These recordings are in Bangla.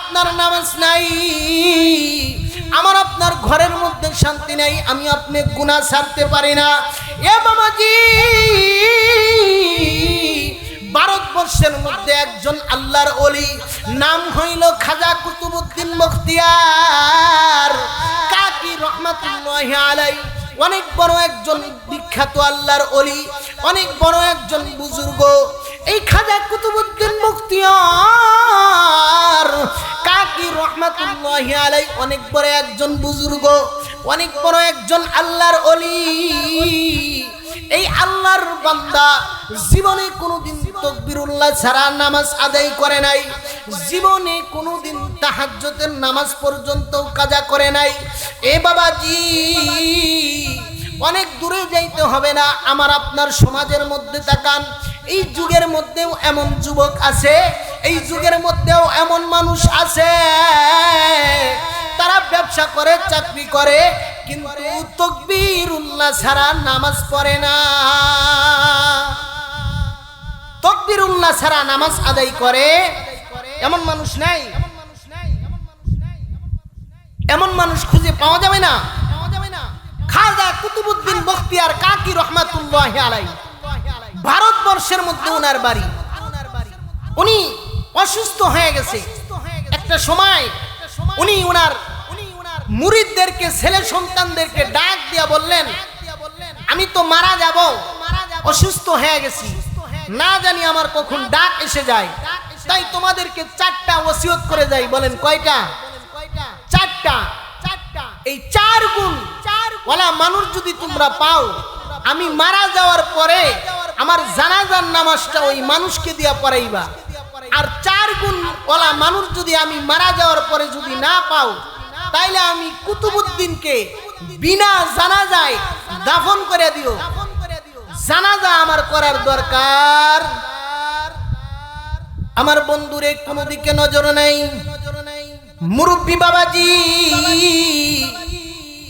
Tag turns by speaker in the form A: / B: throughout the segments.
A: আপনার নামাজ নাই, আমার আপনার ঘরের মধ্যে শান্তি নাই, আমি আপনি গুনাহ ছাড়তে পারি না। এ বাবাজি, ভারতবর্ষের মধ্যে একজন আল্লাহর ওলি, নাম হইল খাজা কুতুবউদ্দিন বখতিয়ার কাকি রহমাতুল্লাহি আলাইহি। অনেক বড় একজন বিখ্যাত আল্লাহর ওলি, অনেক বড় একজন বুজুর্গ। এই খাজা কুতুবউদ্দিন বখতিয়ার কাকি রহমাতুল্লাহি আলাইহি অনেক বড় একজন বুজুর্গ, অনেক বড় একজন আল্লাহর ওলি। এই আল্লাহর বান্দা জীবনে কোনোদিন তাকবীরুল্লাহ ছাড়া নামাজ আদায় করে নাই, জীবনে কোনোদিন তাহাজ্জুদের নামাজ পর্যন্ত কাজা করে নাই। এ বাবাজি, অনেক দূরে যাইতে হবে না, আমার আপনার সমাজের মধ্যে তাকান। এই যুগের মধ্যেও এমন যুবক আছে, এই যুগের মধ্যেও এমন মানুষ আছে, তারা ব্যবসা করে, চাকরি করে, কিন্তু তাকবীরুল্লাহ ছাড়া নামাজ পড়ে না, তাকবীরুল্লাহ ছাড়া নামাজ আদায় করে। এমন মানুষ নাই, এমন মানুষ খুঁজে পাওয়া যাবে না। খাজা কুতুবউদ্দিন বখতিয়ার কাকি রহমাতুল্লাহি আলাইহি, ভারতবর্ষের মধ্যে ওনার বাড়ি। উনি অসুস্থ হয়ে গেছে। একটা সময় উনি ওনার মুরিদদেরকে, ছেলে সন্তানদেরকে ডাক দিয়া বললেন, আমি তো মারা যাব, অসুস্থ হয়ে গেছি, না জানি আমার কখন ডাক এসে যায়, তাই তোমাদেরকে 4টা ওসিয়ত করে যাই। বলেন কয়টা? 4টা। এই 4 গুণ ওয়ালা মানুষ যদি তোমরা পাও, আমি মারা যাওয়ার পরে আমার জানাজার নামাজটা ওই মানুষকে দিয়া পড়াইবা। আর 4 গুণ ওয়ালা মানুষ যদি আমি মারা যাওয়ার পরে যদি না পাও, তাইলে আমি কুতুবউদ্দিনকে বিনা জানাজায় দাফন করে দিও। জানাজা আমার করার দরকার। আমার বন্ধুরে কোনো দিকে নজর নাই। মুরব্বী বাবাজি,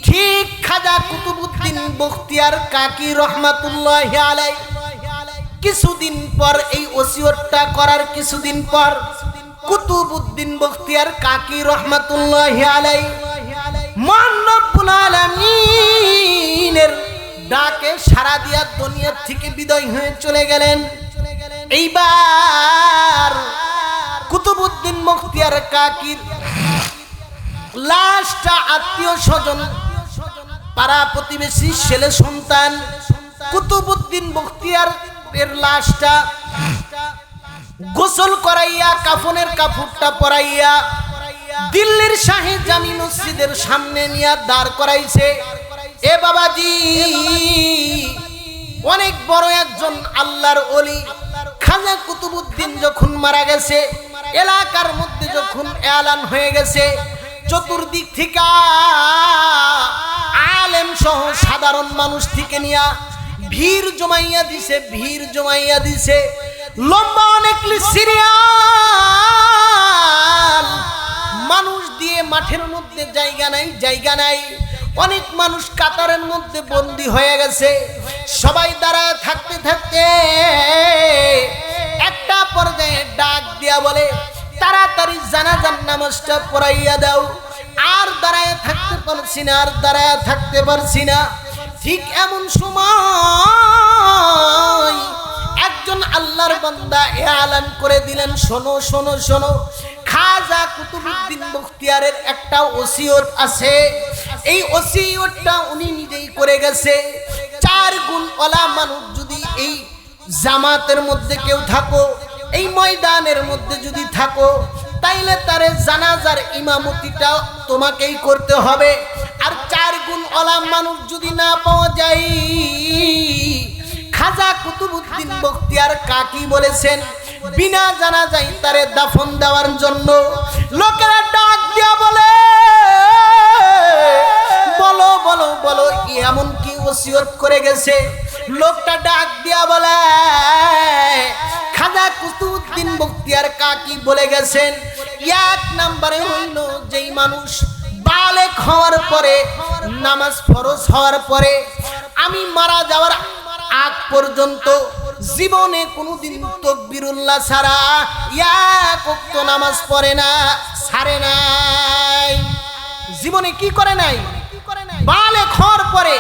A: ঠিক খাজা কুতুবউদ্দিন বখতিয়ার কাকি রহমাতুল্লাহি আলাইহি কিছুদিন পর, এই ওসিয়তটা করার কিছুদিন পর, কুতুবউদ্দিন বখতিয়ার কাকি রহমাতুল্লাহি আলাইহি মহান রব্বুল আলামিনের ডাকে সাড়া দিয়া দুনিয়া থেকে বিদায় হয়ে চলে গেলেন। এইবার কুতুবউদ্দিন বখতিয়ার কাকির লাশটা আত্মীয় স্বজন, পাড়া প্রতিবেশী, ছেলে সন্তান, কুতুবউদ্দিন বখতিয়ার এর লাশটা গোসল করাইয়া, কাফনের কাপড়টা পরাইয়া দিল্লির শাহী জামি মসজিদের সামনে নিয়ে দাঁড় করাইছে। এ বাবাজি, অনেক বড় একজন আল্লাহর ওলি খাজা কুতুবউদ্দিন যখন মারা গেছে, এলাকার মধ্যে যখন এলান হয়ে গেছে, চতুর্দিক থেকে আলেম সহ সাধারণ মানুষ থেকে নিয়া ভিড় জমাইয়া দিছে, ভিড় জমাইয়া দিছে। লম্বা অনেক সিরিয়াল মানুষ দিয়ে, মাঠের মধ্যে জায়গা নাই, জায়গা নাই। অনেক মানুষ কাতারের মধ্যে বন্দী হয়ে গেছে। সবাই দাঁড়ায় থাকতে থাকতে একটা পর্যায়ে ডাক দিয়া বলে, তাড়াতাড়ি জানাজার নামাজটা পড়াইয়া দাও। আর দাঁড়ায় থাকতে পারছি না, আর দাঁড়ায় থাকতে পারছি না। ঠিক এমন সময় একজন আল্লাহর বান্দা এলান করে দিলেন, শোনো শোনো শোনো, খাজা কুতুবউদ্দিন বখতিয়ারের একটা ওসিয়ত আছে। এই ওসিয়তটা উনি নিজেই করে গেছে। 4 গুণ ওয়ালা মানুষ যদি এই জামাতের মধ্যে কেউ থাকো, এই ময়দানের মধ্যে যদি থাকো, তাইলে তারে জানাজার ইমামতিটা তোমাকেই করতে হবে। আর 4 গুণ ওয়ালা মানুষ যদি না পাওয়া যায়, খাজা কুতুবউদ্দিন বখতিয়ার কাকি বলেছেন বিনা জানাজায় তারে দাফন দেওয়ার জন্য। লোকেরা ডাক দিয়া বলে, বলো বলো বলো, এমন কি ওসিয়ত করে গেছে? লোকটা ডাক দিয়া বলে, খাজা কুতুবউদ্দিন বখতিয়ার কাকি বলে গেছেন, 1 নম্বরে হইল যেই মানুষ বালেগ হওয়ার পরে, নামাজ ফরজ হওয়ার পরে, আমি মারা যাওয়ার আগ পর্যন্ত জীবনে কোনোদিন তাকবীরুল্লাহ ছাড়া এক ওয়াক্ত নামাজ পড়ে না, ছাড়ে নাই। জীবনে কি করে নাই? বালেগ হওয়ার পরে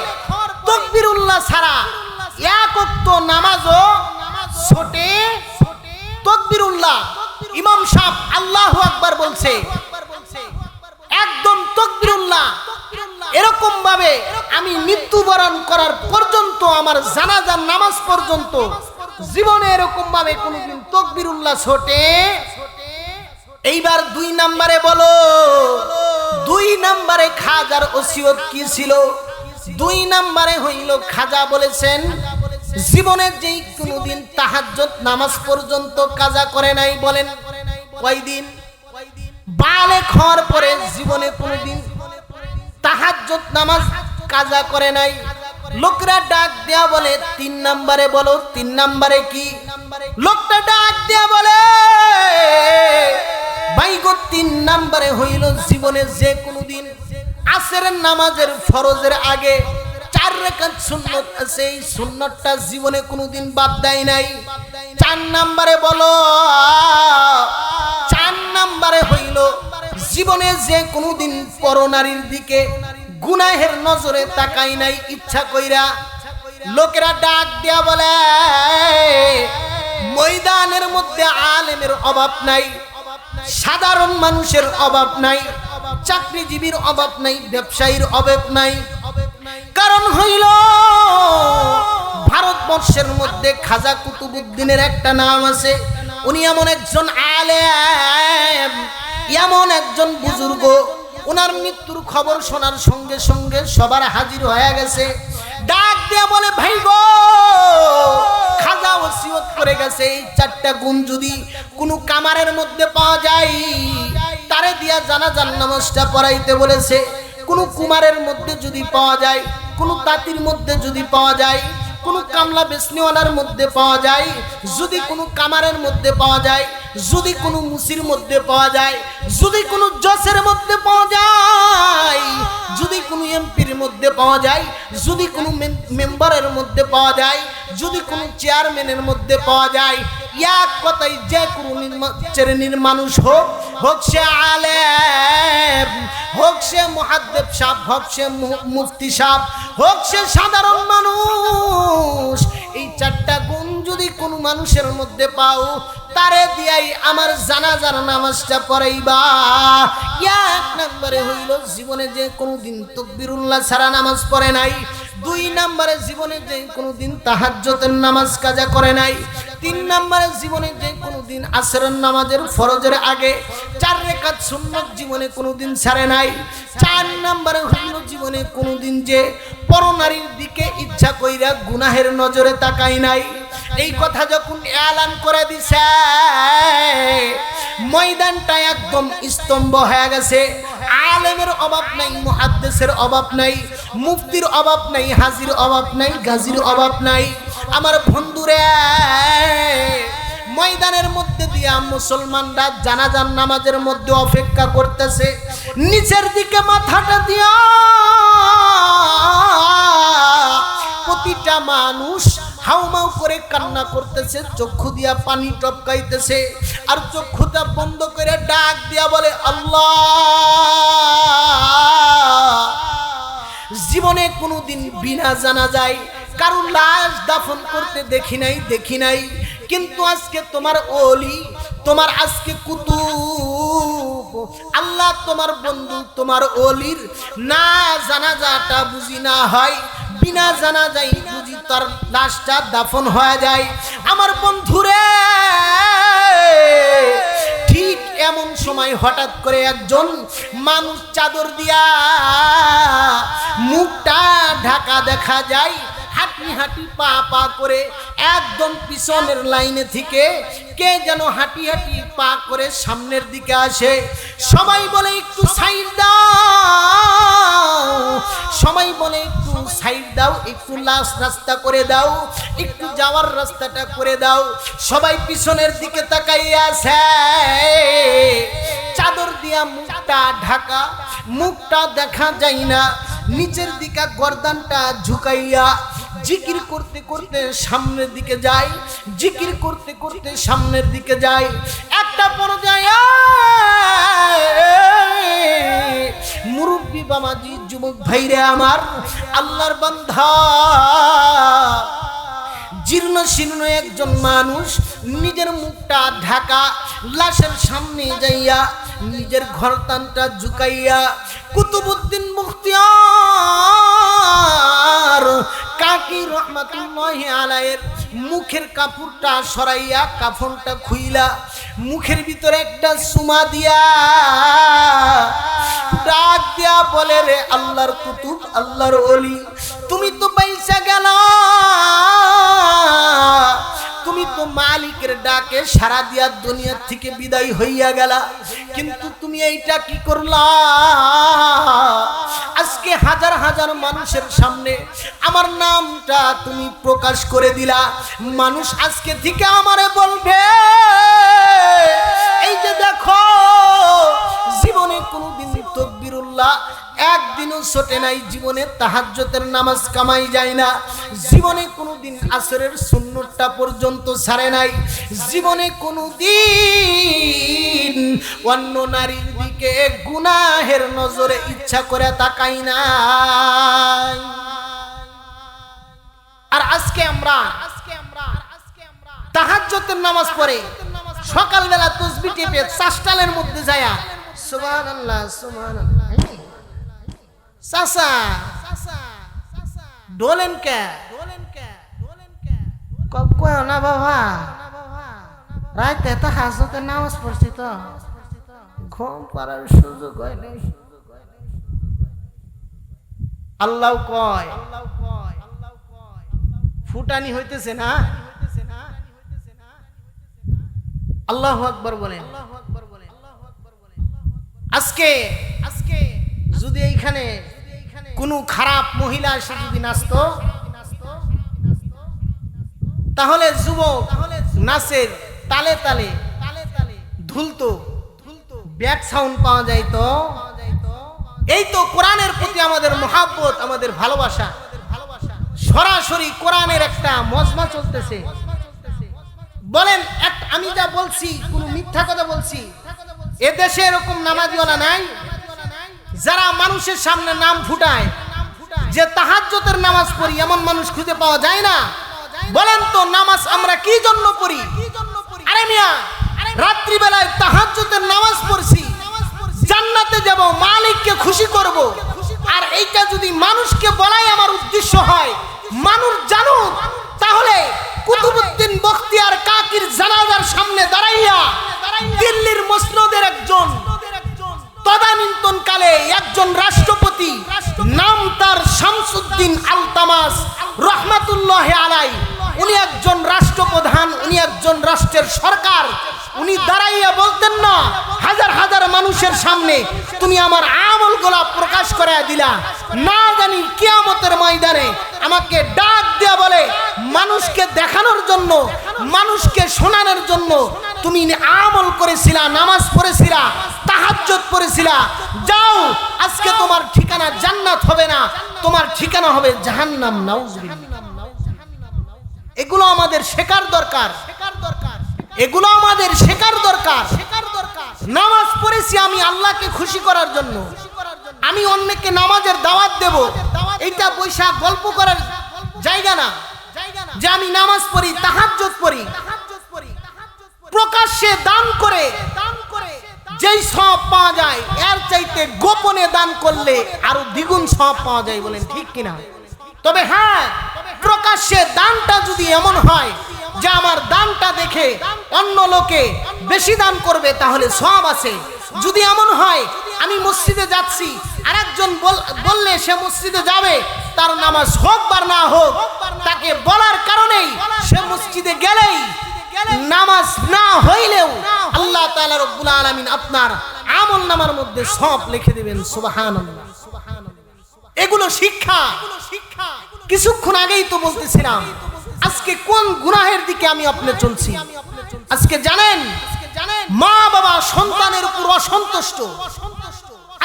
A: তাকবীরুল্লাহ ছাড়া এক ওয়াক্ত নামাজও ছোটে। তাকবীরুল্লাহ, ইমাম সাহেব আল্লাহু আকবার বলছে, একদম তাকবীরুল্লাহ এরকম ভাবে আমি মৃত্যুবরণ করার পর্যন্ত, আমার জানাজার নামাজ পর্যন্ত জীবনে এরকম ভাবে কোনদিন তাকবীরুল্লাহ ছোটে। এইবার 2 নম্বরে বলো, 2 নম্বরে খাজার ওসিয়ত কি ছিল? 2 নম্বরে হইল খাজা বলেছেন জীবনে যেই কোনদিন তাহাজ্জুদ নামাজ পর্যন্ত কাজা করে নাই। বলেন কয়দিন? বালেগ হওয়ার পরে জীবনে কোনদিন তাহাজ্জুদ নামাজ কাজা করে নাই। লোকরা ডাক দেয়া বলে 3 নম্বরে বলো, 3 নম্বরে কি? লোকটা ডাক দেয়া বলে ভাই গো 3 নম্বরে হইল জীবনে যে কোনদিন আসরের নামাজের ফরজের আগে 4 রাকাত সুন্নাত আছে, এই সুন্নাতটা জীবনে কোনদিন বাদ দেয় নাই। 4 নম্বরে বলো, 4 নম্বরে হইল জীবনে যে কোনদিন পরনারীর দিকে গুনাহের নজরে তাকাই নাই ইচ্ছা কইরা। লোকেরা ডাক দেয়া বলে ময়দানের মধ্যে আলেমের অভাব নাই, সাধারণ মানুষের অভাব নাই, চাকরিজীবীর অভাব নাই, ব্যবসায়ীর অভাব নাই। কারণ হইল ভারতবর্ষের মধ্যে খাজা কুতুবউদ্দিনের একটা নাম আছে। উনি এমন একজন আলেম, এমন একজন বুজুর্গ, ওনার মৃত্যুর খবর শোনার সঙ্গে সঙ্গে সবার হাজির হয়ে গেছে। ডাক দেয়া বলে ভাই গো খাজা ওসিয়ত করে গেছে এই 4টা গুণ যদি কোনো কামারের মধ্যে পাওয়া যায় তারে দিয়া জানাজার নামাজটা পড়াইতে বলেছে। কোনো কুমারের মধ্যে যদি পাওয়া যায়, কোনো তাঁতির মধ্যে যদি পাওয়া যায়, কোনো কামলা বেচনিওয়ালার মধ্যে পাওয়া যায়, যদি কোনো কামারের মধ্যে পাওয়া যায়, যদি কোনো মুসির মধ্যে পাওয়া যায়, যদি কোনো জজের মধ্যে পাওয়া যায়, যদি কোনো এমপির মধ্যে পাওয়া যায়, যদি কোনো মেম্বারের মধ্যে পাওয়া যায়, যদি কোনো চেয়ারম্যানের মধ্যে পাওয়া যায়, এক কথাই যে কোনো শ্রেণীর মানুষ হোক, হোক সে আলেম, হোক সে মুহাদ্দিস সাহেব, হোক সে মুফতি সাহেব, হোক সে সাধারণ মানুষ, এই 4টা গুণ যদি কোনো মানুষের মধ্যে পাও তারে দিয়াই আমার জানাজার নামাজটা পড়াইবা। 1 নম্বরে হইল জীবনে যে কোনদিন তাকবীরুল্লাহ ছাড়া নামাজ পড়ে নাই। 2 নম্বরে জীবনে যে কোনদিন তাহাজ্জুদের নামাজ কাজা করে নাই। 3 নম্বরে জীবনে যে কোনদিন আসরের নামাজের ফরজের আগে 4 রাকাত সুন্নাত জীবনে কোনদিন ছাড়ে নাই। 4 নম্বরে হইল জীবনে কোনদিন যে পরনারীর দিকে ইচ্ছা কইরা গুনাহের নজরে তাকাই নাই। এই কথা যখন এলান করে দিছে ময়দানটা একদম স্তম্ভ হয়ে গেছে। আলেমের অভাব নাই, মুহাদ্দিসের অভাব নাই, মুফতির অভাব নাই, হাজির অভাব নাই, গাজীর অভাব নাই। আমার বন্ধুরে ময়দানের মধ্যে দিয়া মুসলমানরা জানাজার নামাজের মধ্যে অপেক্ষা করতেছে। নিচের দিকে মাথাটা দিয়া প্রতিটা মানুষ হাউমাউ করে কান্না করতেছে, চক্ষু দিয়া পানি টপকাইতেছে, আর চক্ষুটা বন্ধ করে ডাক দিয়া বলে আল্লাহ। জীবনে কোনোদিন বিনা জানাজায় কারো লাশ দাফন করতে দেখি নাই, কিন্তু আজকে তোমার ওলি, তোমার আজকে কুতুব আল্লাহ, তোমার বন্ধু, তোমার ওলির না জানাজাটা বুঝি না হয়, বিনা জানাজাই বুঝি তার লাশটা দাফন হয়ে যায়। আমার বন্ধুরে ঠিক এমন সময় হঠাৎ করে একজন মানুষ চাদর দিয়া মুখটা ঢাকা দেখা যায়, হাঁটি হাঁটি পা পা করে একদম পিছনের লাইনে থেকে কে যেন হাঁটি হাঁটি পা করে সামনের দিকে আসে। সবাই বলে একটু সাইড দাও, সবাই বলে একটু সাইড দাও, একটু লাশ রাস্তা করে দাও, একটু যাওয়ার রাস্তাটা করে দাও। সবাই পিছনের দিকে তাকাইয়া আছে, চাদর দিয়া মুখটা ঢাকা, মুখটা দেখা যায় না, নিচের দিকে গর্দানটা ঝুঁকাইয়া জিকির করতে করতে সামনের দিকে যায়, জিকির করতে করতে সামনের দিকে যায়। একটা পর্যায়ে মুরব্বী বাবাজি, যুবক ভাইরে আমার, আল্লাহর বান্দা, জীর্ণ শীর্ণ একজন মানুষ নিজের মুখটা ঢাকা, লাশের সামনে যাইয়া নিজের ঘরতানটা ঝুঁকাইয়া কুতুবউদ্দিন বখতিয়ার কাকি রহমাতুল্লাহি আলাইহির মুখের কাপড়টা সরাইয়া কাফনটা খুইলা মুখের ভিতরে একটা সুমা দিয়া ডাক দিয়া বলে, রে আল্লাহর কুতুব, আল্লাহর ওলি, তুমি তো পয়সা গেল, তুমি তো মালিকের ডাকে সারা দিয়া দুনিয়া থেকে বিদায় হইয়া গেলা, কিন্তু তুমি এইটা কি করলা? আজকে হাজার হাজার মানুষের সামনে আমার নামটা তুমি প্রকাশ করে দিলা। মানুষ আজকে থেকে আমারে বলবে, এই যে দেখো, জীবনে কোনোদিন তাকবীরুল্লাহ একদিনও ছোটে নাই, জীবনে তাহাজ্জুদের নামাজ কামাই যায় না, জীবনে কোনোদিন আসরের সুন্নতটা পর্যন্ত ছাড়ে নাই, জীবনে কোনোদিন অন্য নারীর দিকে গুনাহের নজরে ইচ্ছা করে তাকাই নাই। আর আজকে আমরা তাহাজ্জুদের নামাজ পড়ে সকালবেলা তাসবিহ টেপে চাষটালের মধ্যে যায়া সুবহানাল্লাহ সুবহানাল্লাহ চাচা ডোলেন কে কয় না বাবা, রাতে তাহাজ্জুদের নামাজ পড়ছি তো ঘুম পাড়ার সুযোগ হয় নাই। আল্লাহ কয় ফুটানি হইতেছে না, আল্লাহু আকবার বলেন। আজকে যদি এইখানে কোন খারাপ মহিলা এসে যদি নাচতো, তাহলে যুবক নাচের তালে তালে ধুলতো, ব্যাক সাউন্ড পাওয়া যাইতো। এই তো কোরআনের প্রতি আমাদের মহাব্বত, আমাদের ভালোবাসা, সরাসরি কোরআনের একটা মজমা চলতেছে। বলেন, আমি যা বলছি কোন মিথ্যা কথা বলছি? এদেশে এরকম নামাজিওয়ালা নাই যারা মানুষের সামনে নাম ফুটায় যে তাহাজ্জুদের নামাজ পড়ি, এমন মানুষ খুঁজে পাওয়া যায় না। বলেন তো, নামাজ আমরা কি জন্য পড়ি? আরে মিয়া, রাত্রি বেলায় তাহাজ্জুদের নামাজ পড়ছি, জান্নাতে যাব, মালিককে খুশি করব। আর এইটা যদি মানুষকে বলাই আমার উদ্দেশ্য হয়, মানুষ জানুক, তাহলে কুতুবউদ্দিন বখতিয়ার কাকির জানাজার সামনে দাঁড়াইয়া দিল্লির মসনদের একজন তদানীন্তনকালে একজন রাষ্ট্রপতি, নাম তার শামসুদ্দিন আলতামাস রহমাতুল্লাহি আলাইহি, উনি একজন রাষ্ট্রপ্রধান, উনি একজন রাষ্ট্রের সরকার, উনি দাঁড়াইয়া বলতেন না হাজার হাজার মানুষের সামনে, তুমি আমার আমলগুলা প্রকাশ করে দিলা, না জানি কিয়ামতের ময়দানে আমাকে ডাক দেয়া বলে মানুষকে দেখানোর জন্য, মানুষকে শোনানোর জন্য তুমি আমল করেছিলা, নামাজ পড়েছিলা, তাহাজ্জুদ পড়েছিলা, যাও আজকে তোমার ঠিকানা জান্নাত হবে না, তোমার ঠিকানা হবে জাহান্নাম। নাউজুবিল্লাহ। এগুলো আমাদের শেখার দরকার, এগুলো আমাদের শেখার দরকার। নামাজ পড়েছি আমি আল্লাহকে খুশি করার জন্য, আমি অন্যকে নামাজের দাওয়াত দেব, এইটা বৈশাখ গল্প করার জায়গা না যে আমি নামাজ পড়ি, তাহাজ্জুদ পড়ি। প্রকাশ্যে দান করে যেই সওয়াব পাওয়া যায়, এর চাইতে গোপনে দান করলে আরো দ্বিগুণ সওয়াব পাওয়া যায়। বলেন ঠিক কিনা? তবে হ্যাঁ, প্রকাশ্যে দানটা যদি এমন হয় যে আমার দানটা দেখে অন্য লোকে বেশি দান করবে, তাহলে সওয়াব আছে। যদি এমন হয় আমি মসজিদে যাচ্ছি, আরেকজন বললে সে মসজিদে যাবে, তার নামাজ হোক বা না হোক, তাকে বলার কারণেই সে মসজিদে গেলেই, নামাজ না হইলেও আল্লাহ তাআলা রব্বুল আলামিন আপনার আমলনামার মধ্যে সওয়াব লিখে দিবেন। সুবহানাল্লাহ। এগুলো শিক্ষা। কিছুক্ষণ আগেই তো বলতেছিলাম, আজকে কোন গুনাহের দিকে আমি আপনি চলছি। আজকে জানেন, মা বাবা সন্তানের উপর অসন্তুষ্ট।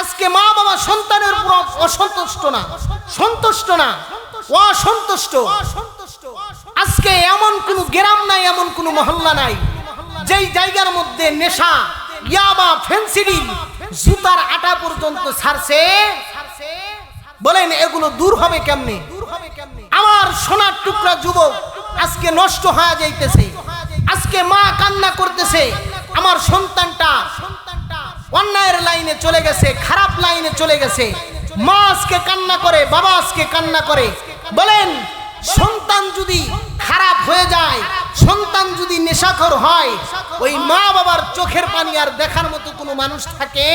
A: আজকে মা বাবা সন্তানের উপর অসন্তুষ্ট না, সন্তুষ্ট না, অসন্তুষ্ট। আজকে এমন কোন গ্রাম নাই, এমন কোন মহল্লা নাই যেই জায়গার মধ্যে নেশা, ইয়াবা, ফেন্সিডিল, জুতার আটা পর্যন্ত ছাড়ছে। বলেন এগুলো দূর হবে কেমনে? আমার সোনার টুকরা যুবক আজকে নষ্ট হয়ে যাইতেছে। আজকে মা কান্না করতেছে, আমার সন্তানটা অন্যায়ের লাইনে চলে গেছে, খারাপ লাইনে চলে গেছে। মা আজকে কান্না করে, বাবা আজকে কান্না করে। বলেন সন্তান যদি খারাপ হয়ে যায়, সন্তান যদি নেশাখোর হয়, ওই মা বাবার চোখের পানি আর দেখার মতো কোনো মানুষ থাকে?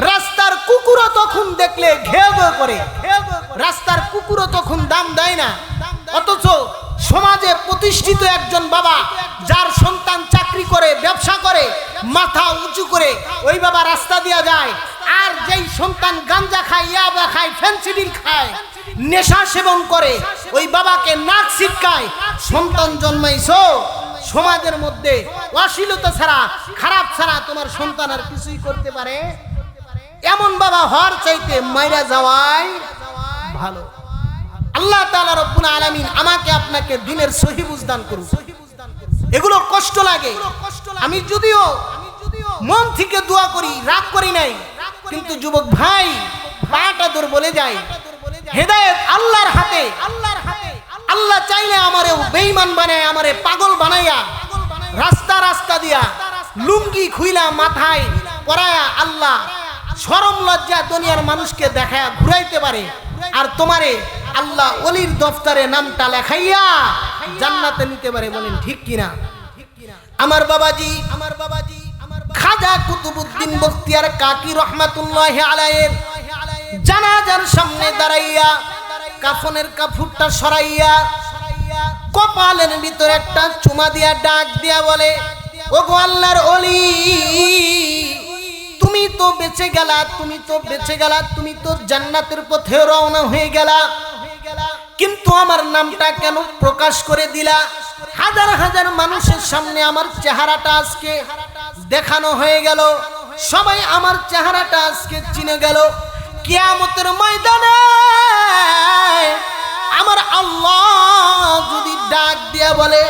A: রাস্তার কুকুরও তখন দেখলে ঘেউ ঘেউ করে, রাস্তার কুকুরও তখন দাম দেয় না। অথচ সমাজে প্রতিষ্ঠিত একজন বাবা, যার সন্তান চাকরি করে, ব্যবসা করে, মাথা উঁচু করে ওই বাবা রাস্তা দিয়া যায়। আর যেই সন্তান গাঞ্জা খায়, ইয়াবা খায়, ফেন্সিডিল খায়, নেশা সেবন করে, ওই বাবাকে নাক ছিটকায়। সন্তান জন্মাইছো, সমাজের মধ্যে অশ্লীলতা ছাড়া, খারাপ ছাড়া তোমার সন্তান আর কিছুই করতে পারে? এমন বাবা হওয়ার চাইতে মাইরা যাওয়াই ভালো। আল্লাহ তাআলা রব্বুল আলামিন আমাকে আপনাকে দিনের সহি বুঝ দান করুন। এগুলো কষ্ট লাগে। আমি যদিও মন থেকে দোয়া করি, রাগ করি নাই, কিন্তু যুবক ভাই পাটা দূর বলে যায়। হেদায়েত আল্লাহর হাতে। আল্লাহ চাইলে আমারে বেঈমান বানায়, আমারে পাগল বানাইয়া রাস্তা রাস্তা দিয়া লুঙ্গি খুইলা মাথায় পরায়া আল্লাহ শরম লজ্জা দুনিয়ার মানুষকে দেখায়া ঘুরাইতে পারে। আর তোমারে আল্লাহ ওলির দফতরে নামটা লেখাইয়া জান্নাতে নিতে পারে। বলেন ঠিক কিনা? আমার বাবাজি খাজা কুতুবউদ্দিন বখতিয়ার কাকি রহমাতুল্লাহি আলাইহির জানাজার সামনে দাঁড়াইয়া কাফনের কাপড়টা সরাইয়া কপালের ভিতর একটা চুমা দিয়া ডাক দিয়া বলে, ওগো আল্লাহর ওলি, তুমি তো বেঁচে গেলা, তুমি তো বেঁচে গেলা, তুমি তো জান্নাতের পথে রওনা হয়ে গেলা, কিন্তু আমার নামটা কেন প্রকাশ করে দিলা? হাজার হাজার মানুষের সামনে আমার চেহারাটা আজকে দেখানো হয়ে গেল, সবাই আমার চেহারাটা আজকে চিনে গেল। কিয়ামতের ময়দানে আমার আল্লাহ যদি ডাক দিয়া বলে,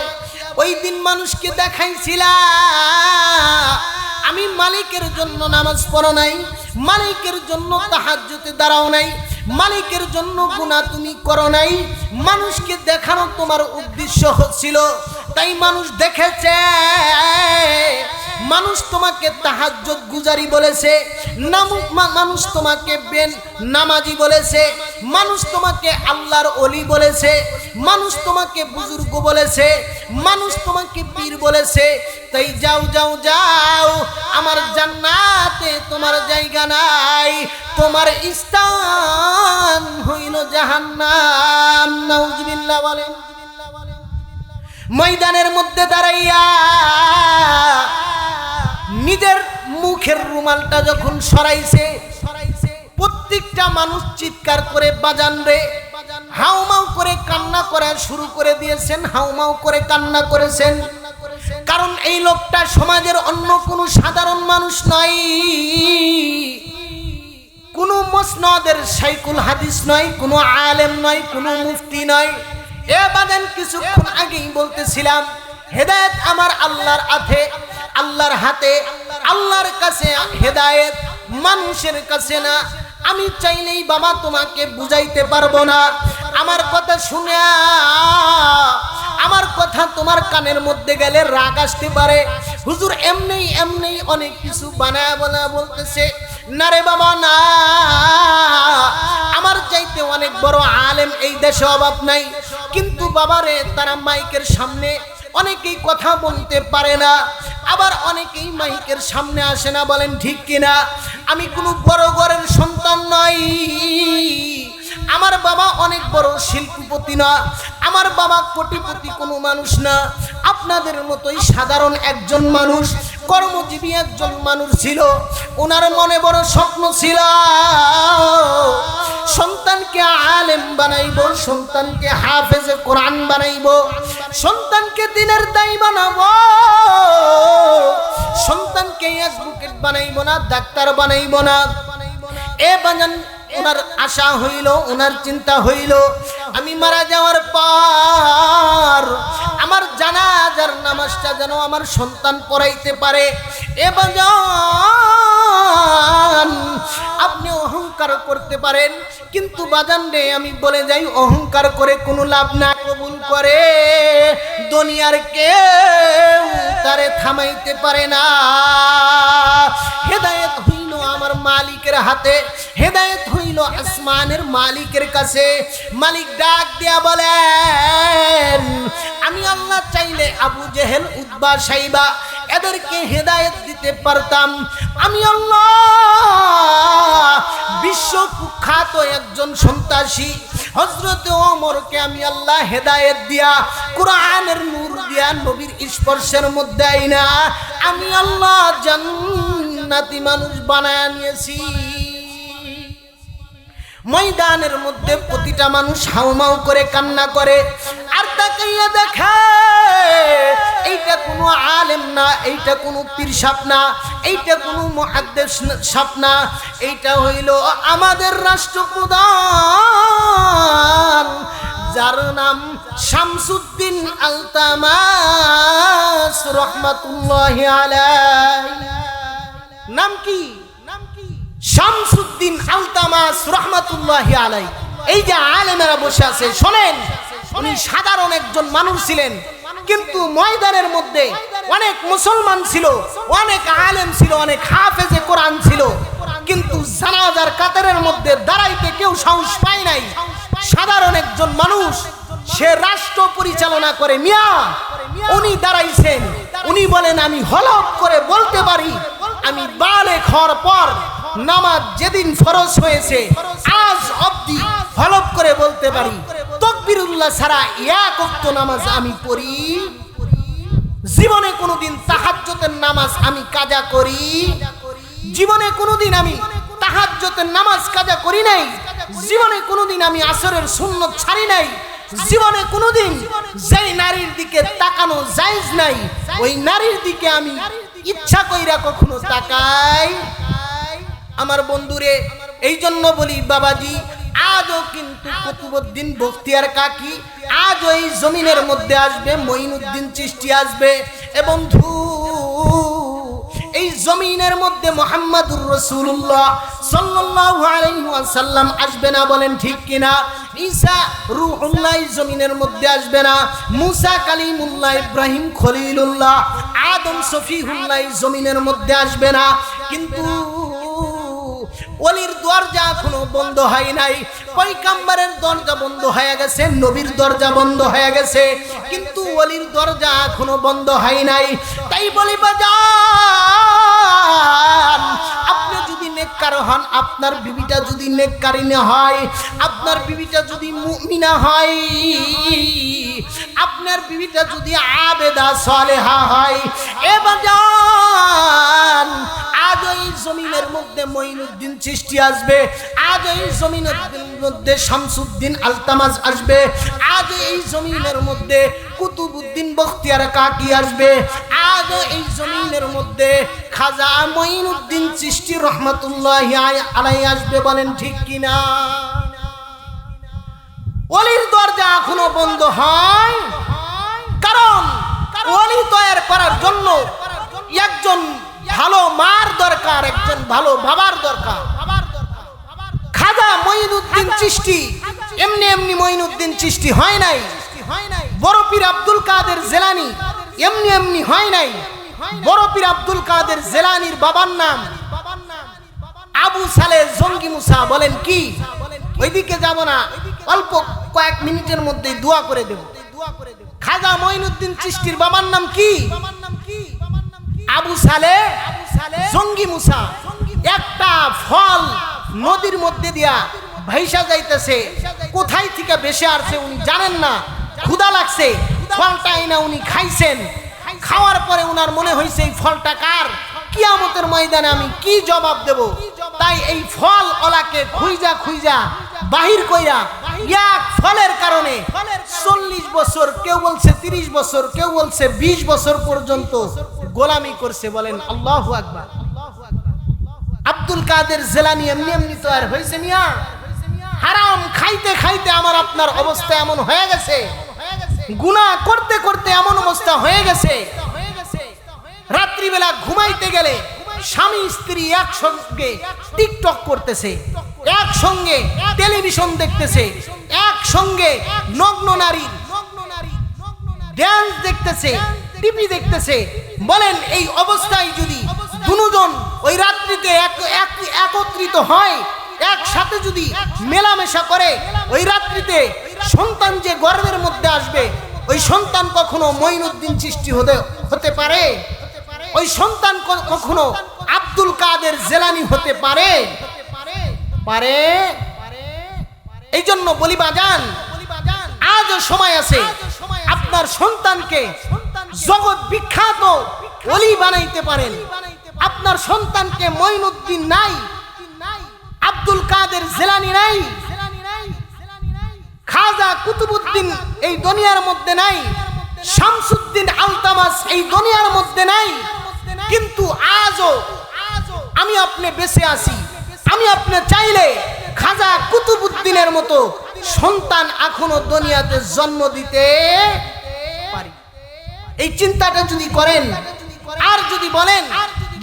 A: ওই দিন মানুষকে দেখাইছিলা আমি মালিকের জন্য নামাজ পড়ো নাই, মালিকের জন্য তাহাজ্জুদে দাঁড়াও নাই, মালিকের জন্য গুনাহ তুমি করো নাই, মানুষকে দেখানো তোমার উদ্দেশ্য হচ্ছিল, তাই মানুষ দেখেছে। মানুষ তোমাকে তাহাজ্জুদ গুজারি বলেছে, মানুষ তোমাকে নামাজি বলেছে, মানুষ তোমাকে আল্লাহর ওলি বলেছে, মানুষ তোমাকে বুজুর্গ বলেছে, মানুষ তোমাকে পীর বলেছে। তাই যাও যাও যাও, আমার জান্নাতে তোমার জায়গা নাই, তোমার স্থান হইল জাহান্নাম। নাউজুবিল্লাহ বলেন। ময়দানের মধ্যে দাঁড়াইয়া নিজের মুখের রুমালটা যখন সরাইছে, প্রত্যেকটা মানুষ চিৎকার করে, বাজান রে, হাউমাউ করে কান্না করা শুরু করে দিয়েছেন, হাউমাউ করে কান্না করেছেন। কারণ এই লোকটা সমাজের অন্য কোনো সাধারণ মানুষ নয়, কোনো মুসনাদের শাইখুল হাদিস নয়, কোনো আলেম নয়, কোনো মুফতি নয়। এ বাজান কিছুক্ষণ আগেই বলতেছিলাম, হেদায়েত আমার আল্লাহর হাতে, আল্লাহর হাতে, আল্লাহর কাছে হেদায়েত, মানুষের কাছে না। আমি চাইলেই বাবা তোমাকে বুঝাইতে পারবো না। আমার কথা শুনে, আমার কথা তোমার কানের মধ্যে গেলে রাগ আসতে পারে। হুজুর এমনি এমনি অনেক কিছু বানায় বলতেছে। না রে বাবা না, আমার চাইতে অনেক বড় আলেম এই দেশে অভাব নাই, কিন্তু বাবারে তারা মাইকের সামনে অনেকেই কথা বলতে পারে না, আবার অনেকেই মাইকের সামনে আসে না। বলেন ঠিক কিনা? আমি কোনো বড় ঘরের সন্তান নই, আমার বাবা অনেক বড় শিল্পপতি না, আমার বাবা কোটিপতি কোনো মানুষ না, আপনাদের মতোই সাধারণ একজন মানুষ, কর্মজীবী একজন মানুষ ছিল। ওনার মনে বড় স্বপ্ন ছিল, সন্তানকে আলেম বানাইব, সন্তানকে হাফেজে কোরআন বানাইব, সন্তানকে দিনের দায়ী বানাবো, সন্তানকে অ্যাডভোকেট বানাইব না, ডাক্তার বানাইব না। এ বাজান ওনার আশা হইল, ওনার চিন্তা হইল, আমি মারা যাওয়ার পর আমার জানাজার নামাজটা যেন আমার সন্তান পড়াইতে পারে। এবং আপনি অহংকার করতে পারেন, কিন্তু বাজান রে আমি বলে যাই অহংকার করে কোনো লাভ না। কবুল করে দুনিয়ার কেউ তারে থামাইতে পারে না। হেদায়েত হইল আমার মালিকের হাতে, হেদায়েত হইল আসমানের মালিকের কাছে। মালিক ডাক দিয়া বলেন, আমি আল্লাহ চাইলে আবু জেহেল, উতবা, সাইবা এদেরকে হেদায়েত দিতে পারতাম। আমি আল্লাহ বিশ্ব কুখ্যাত একজন সন্ত্রাসী হযরত ওমরকে আমি আল্লাহ হেদায়েত দিয়া, কোরআনের নূর দিয়া, নবীর স্পর্শের মধ্যে আইনা আমি আল্লাহ জান্নাতি মানুষ বানায় নিয়েছি। ময়দানের মধ্যে প্রতিটা মানুষ হাউমাউ করে কান্না করে আর তাকাইয়া দেখে এইটা কোনো আলেম না, এইটা কোনো পীর সাহেব না, এইটা কোনো মুহাদ্দিস সাহেব না, এইটা হইল আমাদের রাষ্ট্রপ্রধান, যার নাম শামসুদ্দিন আলতামাস রহমাতুল্লাহি আলাইহি। নাম কি? শামসুদ্দিন আলতামাস রহমাতুল্লাহি আলাইহি। এই যে আলেমেরা বসে আছে শোনেন, উনি সাধারণ একজন মানুষ ছিলেন, কিন্তু ময়দানের মধ্যে অনেক মুসলমান ছিল, অনেক আলেম ছিল, অনেক হাফেজে কোরআন ছিল, কিন্তু জানাজার কাতারের মধ্যে দাঁড়াইতে কেউ সাহস পায় নাই। সাধারণ একজন মানুষ, সে রাষ্ট্র পরিচালনা করে মিয়া, উনি দাঁড়াইছেন। উনি বলেন আমি হলফ করে বলতে পারি, আমি বালেগ হওয়ার পর নামাজ যেদিন ফরজ হয়েছে আজ অবধি হলফ করে বলতে পারি তাকবীরুল্লাহ ছাড়া এক ওয়াক্ত নামাজ আমি পড়ি। জীবনে কোনোদিন তাহাজ্জুদের নামাজ আমি কাজা করি, জীবনে কোনোদিন আমি তাহাজ্জুদের নামাজ কাজা করি নাই, জীবনে কোনোদিন আমি আসরের সুন্নত ছাড়ি নাই, জীবনে কোনোদিন যেই নারীর দিকে তাকানো জায়েজ নাই ওই নারীর দিকে আমি ইচ্ছা কইরা কখনো তাকাই। আমার বন্ধুরে, এই জন্য বলি বাবাজি, আজও কিন্তু কুতুবউদ্দিন বখতিয়ার কাকি আজও এই জমিনের মধ্যে আসবে, মঈনুদ্দিন চিশতি আসবে। এবং এই জমিনের মধ্যে মুহাম্মাদুর রাসূলুল্লাহ সাল্লাল্লাহু আলাইহি ওয়াসাল্লাম আসবে না, বলেন ঠিক কিনা? ঈসা রূহুল্লাহ জমিনের মধ্যে আসবে না, মুসা কালিমুল্লাহ, ইব্রাহিম খলিলুল্লাহ, আদম সফিহুল্লাহ জমিনের মধ্যে আসবে না। কিন্তু ওলির দরজা এখনো বন্ধ হয় নাই, পয়গম্বরের দরজা বন্ধ হয়ে গেছে, নবীর দরজা বন্ধ হয়ে গেছে, কিন্তু ওলির দরজা এখনো বন্ধ হয় নাই। তাই বলি বাজান, আপনি যদি নেককার হন, আপনার বিবিটা যদি নেককারিনা হয়, আপনার বিবিটা যদি মুমিনা হয়, আপনার বিবিটা যদি আবেদা সালেহা হয়, এ বাজান আজ এই জমিনের মধ্যে মঈনুদ্দিন চিশতি আসবে, আজ এই জমিনের মধ্যে শামসুদ্দিন আলতামাস আসবে, আজ এই জমিনের মধ্যে কুতুবউদ্দিন বখতিয়ার কাকি আসবে, আজ এই জমিনের মধ্যে খাজা মঈনুদ্দিন চিশতি রহমাতুল্লাহি আলাইহি আসবে, বলেন ঠিক কিনা? ওলির দরজা এখনো বন্ধ হয়, কারণ ওলি তৈরি করার জন্য একজন ভালো মার দরকার, একজন ভালো বাবার দরকার। খাজা মঈনুদ্দিন চিশতি এমনি এমনি মঈনুদ্দিন চিশতি হয় নাই, বড় পীর আব্দুল কাদের জিলানী এমনি এমনি হয় নাই। বড় পীর আব্দুল কাদের জিলানীর বাবার নাম আবু সালেহ জঙ্গি মুসা, বলেন কি? ওইদিকে যাব না, অল্প কয়েক মিনিটের মধ্যে দোয়া করে দেব। খাজা মঈনুদ্দিন চিশতির বাবার নাম কি? আবু সালেহ জঙ্গি মুসা। একটা ফল নদীর মধ্যে দিয়া ভাইসা যাইতেছে, কোথায় থেকে বেশে আসছে উনি জানেন না, ক্ষুধা লাগছে, ফলটা এনে উনি খাইছেন। খাওয়ার পরে উনার মনে হয়েছে এই ফলটা কার, কিয়ামতের ময়দানে আমি কি জবাব দেব। তাই এই ফল ওলাকে খুঁজা খুঁজা বাহির কইরা এক ফলের কারণে 40 বছর, কেউ বলছে 30 বছর, কেউ বলছে 20 বছর পর্যন্ত গোলামি করছে, বলেন আল্লাহু আকবার। আব্দুল কাদের জিলানী এমনি এমনি তো আর হয়েছে মিয়া, হারাম খাইতে খাইতে আমার আপনার অবস্থা এমন হয়ে গেছে, গুনাহ করতে করতে এমন অবস্থা হয়ে গেছে, রাত্রিবেলা ঘুমাইতে গেলে স্বামী স্ত্রী একসঙ্গে টিকটক করতেছে, একসঙ্গে টেলিভিশন দেখতেছে, একসঙ্গে নগ্ন নারীর ড্যান্স দেখতেছে, টিভি দেখতেছে। বলেন এই অবস্থায় যদি দুজন ওই রাত্রিতে একত্রিত হয়, একসাথে যদি মেলামেশা করে, ওই রাত্রিতে সন্তান যে গর্ভের মধ্যে আসবে, ওই সন্তান কখনো মঈনুদ্দিন চিশতি হতে পারে? ওই সন্তান কখনো আব্দুল কাদের জেলানি হতে পারে? পারে? এই জন্য বলি বাজান, আজও সময় আছে আপনার সন্তানকে জগৎ বিখ্যাত ওলি বানাইতে পারেন। আপনার সন্তানকে মঈনুদ্দিন নাই, আব্দুল কাদের জেলানি নাই, খাজা কুতুবউদ্দিন এই দুনিয়ার মধ্যে নাই, শামসুদ্দিন আলতামাস এই দুনিয়ার মধ্যে নাই, কিন্তু আজও আমি আপনি বেঁচে আছি। আমি আপনি চাইলে খাজা কুতুবউদ্দিনের মতো সন্তান এখনো দুনিয়াতে জন্ম দিতে পারি। এই চিন্তাটা যদি করেন, আর যদি বলেন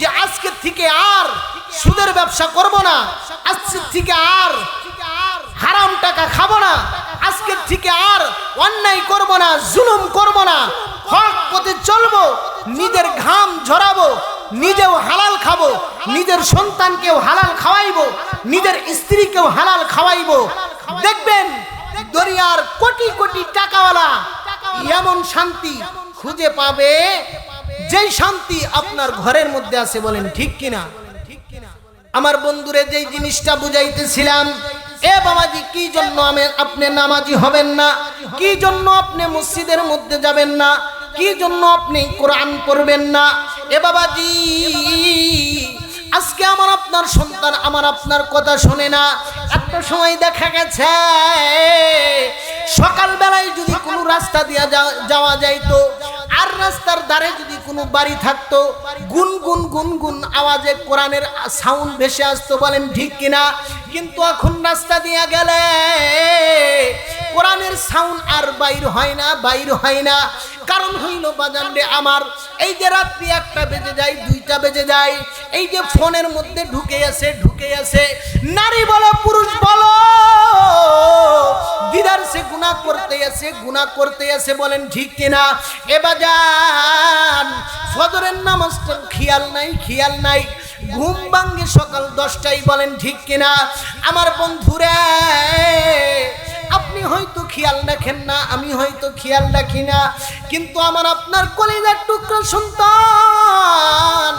A: যে আজকে থেকে আর সুদের ব্যবসা করব না, আজকে থেকে আর হারাম টাকা খাবো না, আজকে থেকে আর অন্যায় করব না, জুলুম করব না, হক পথে চলবো, নিজের ঘাম ঝরাবো, নিজেও হালাল খাবো, নিজের সন্তানকেও হালাল খাওয়াইবো, নিজের স্ত্রীকেও হালাল খাওয়াইবো, দেখবেন দুনিয়ার কোটি কোটি টাকাওয়ালা এমন শান্তি খুঁজে পাবে যেই শান্তি আপনার ঘরের মধ্যে আছে। বলেন ঠিক কিনা? আমার বন্ধুরে যেই জিনিসটা বুঝাইতেছিলাম, এ বাবাজি কি জন্য আপনি নামাজি হবেন না, কি জন্য আপনি মসজিদের মধ্যে যাবেন না, কি জন্য আপনি কোরআন পড়বেন না? এ বাবাজি, আজকে আমার আপনার সন্তান আমার আপনার কথা শোনে না। একটা সময় দেখা গেছে সকালবেলায় যদি কোনো রাস্তা দিয়ে যাওয়া যাইতো, আর রাস্তার ধারে যদি কোনো বাড়ি থাকতো, গুনগুন গুনগুন আওয়াজে কোরআনের সাউন্ড ভেসে আসতো। বলেন ঠিক কিনা? কিন্তু এখন রাস্তা দিয়ে গেলে কোরআনের সাউন্ড আর বাইর হয় না, বাইর হয় না। কারণ হইল বাজান রে আমার, এই যে রাত্রি 1টা বেজে যায়, 2টা বেজে যায়, এই যে ফোনের মধ্যে ঢুকে আছে, নারী বলো পুরুষ বলো, দিদার সে গুনাহ করতে আছে। বলেন ঠিক কিনা? এ বাজান, ফজরের নামাজটা খেয়াল নাই, ঘুম ভাঙে সকাল 10টায়। বলেন ঠিক কিনা? আমার বন্ধুরা, আপনি হয়তো খেয়াল রাখেন না, আমি হয়তো খেয়াল রাখি না, কিন্তু আমার আপনার কলিজার টুকরো সন্তান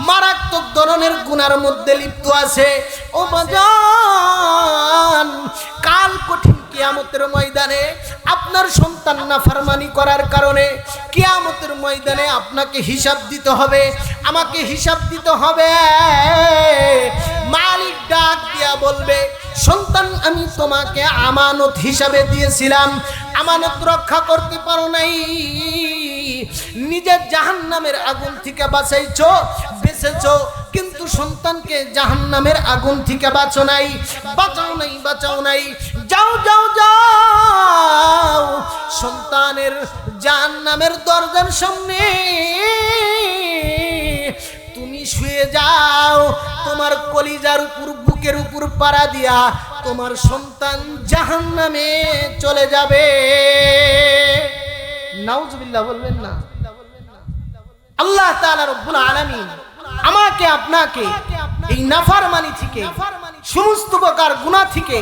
A: মারাত্মক ধরনের গুনার মধ্যে লিপ্ত আছে। ও বাজান, কাল কঠিন কিয়ামতের ময়দানে আপনার সন্তান নাফরমানি করার কারণে কিয়ামতের ময়দানে আপনাকে হিসাব দিতে হবে, আমাকে হিসাব দিতে হবে। মালিক ডাক দিয়া বলবে, সন্তান আমি তোমাকে আমানত হিসাবে দিয়েছিলাম, আমানত রক্ষা করতে পারো নাই, নিজের জাহান্নামের আগুন থেকে বেঁচেছো, কিন্তু সন্তানকে জাহান্নামের আগুন থেকে বাঁচাও নাই। যাও সন্তানের জাহান্নামের দরজার সামনে তুমি শুয়ে যাও, তোমার কলিজার উপর বুকের উপর পাড়া দিয়া তোমার সন্তান জাহান্নামে চলে যাবে। নাউজুবিল্লাহ বলবেন না? আল্লাহ তাআলা রব্বুল আলামিন আমাকে আপনাকে এই নাফরমানি থেকে, সমস্ত প্রকার গুনাহ থেকে,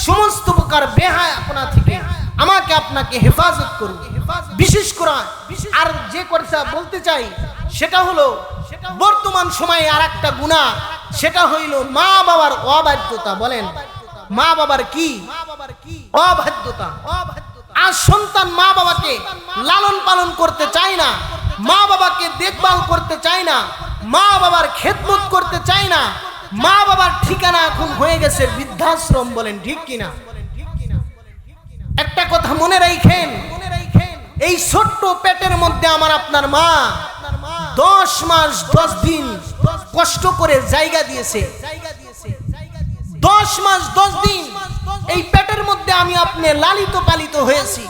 A: সমস্ত প্রকার বেহায়াপনা থেকে আমাকে আপনাকে হেফাজত করুন। বিশেষ করে আর যে কথা বলতে চাই সেটা হলো বর্তমান সময়ে আর একটা গুনাহ, সেটা হইল মা বাবার অবাধ্যতা। বলেন মা বাবার কি? অবাধ্যতা। আর সন্তান মা বাবাকে লালন পালন করতে চায় না, মা বাবাকে দেখভাল করতে চায় না, মা বাবার খেদমত করতে চায় না, মা বাবার ঠিকানা এখন হয়ে গেছে বৃদ্ধাশ্রম। বলেন ঠিক কিনা? একটা কথা মনে রাখেন, এই ছোট্ট পেটের মধ্যে আমার আপনার মা 10 মাস 10 দিন কষ্ট করে জায়গা দিয়েছে, 10 10 মাস 10 দিন এই পেটের মধ্যে আমি আপনি লালিত পালিত হয়েছি।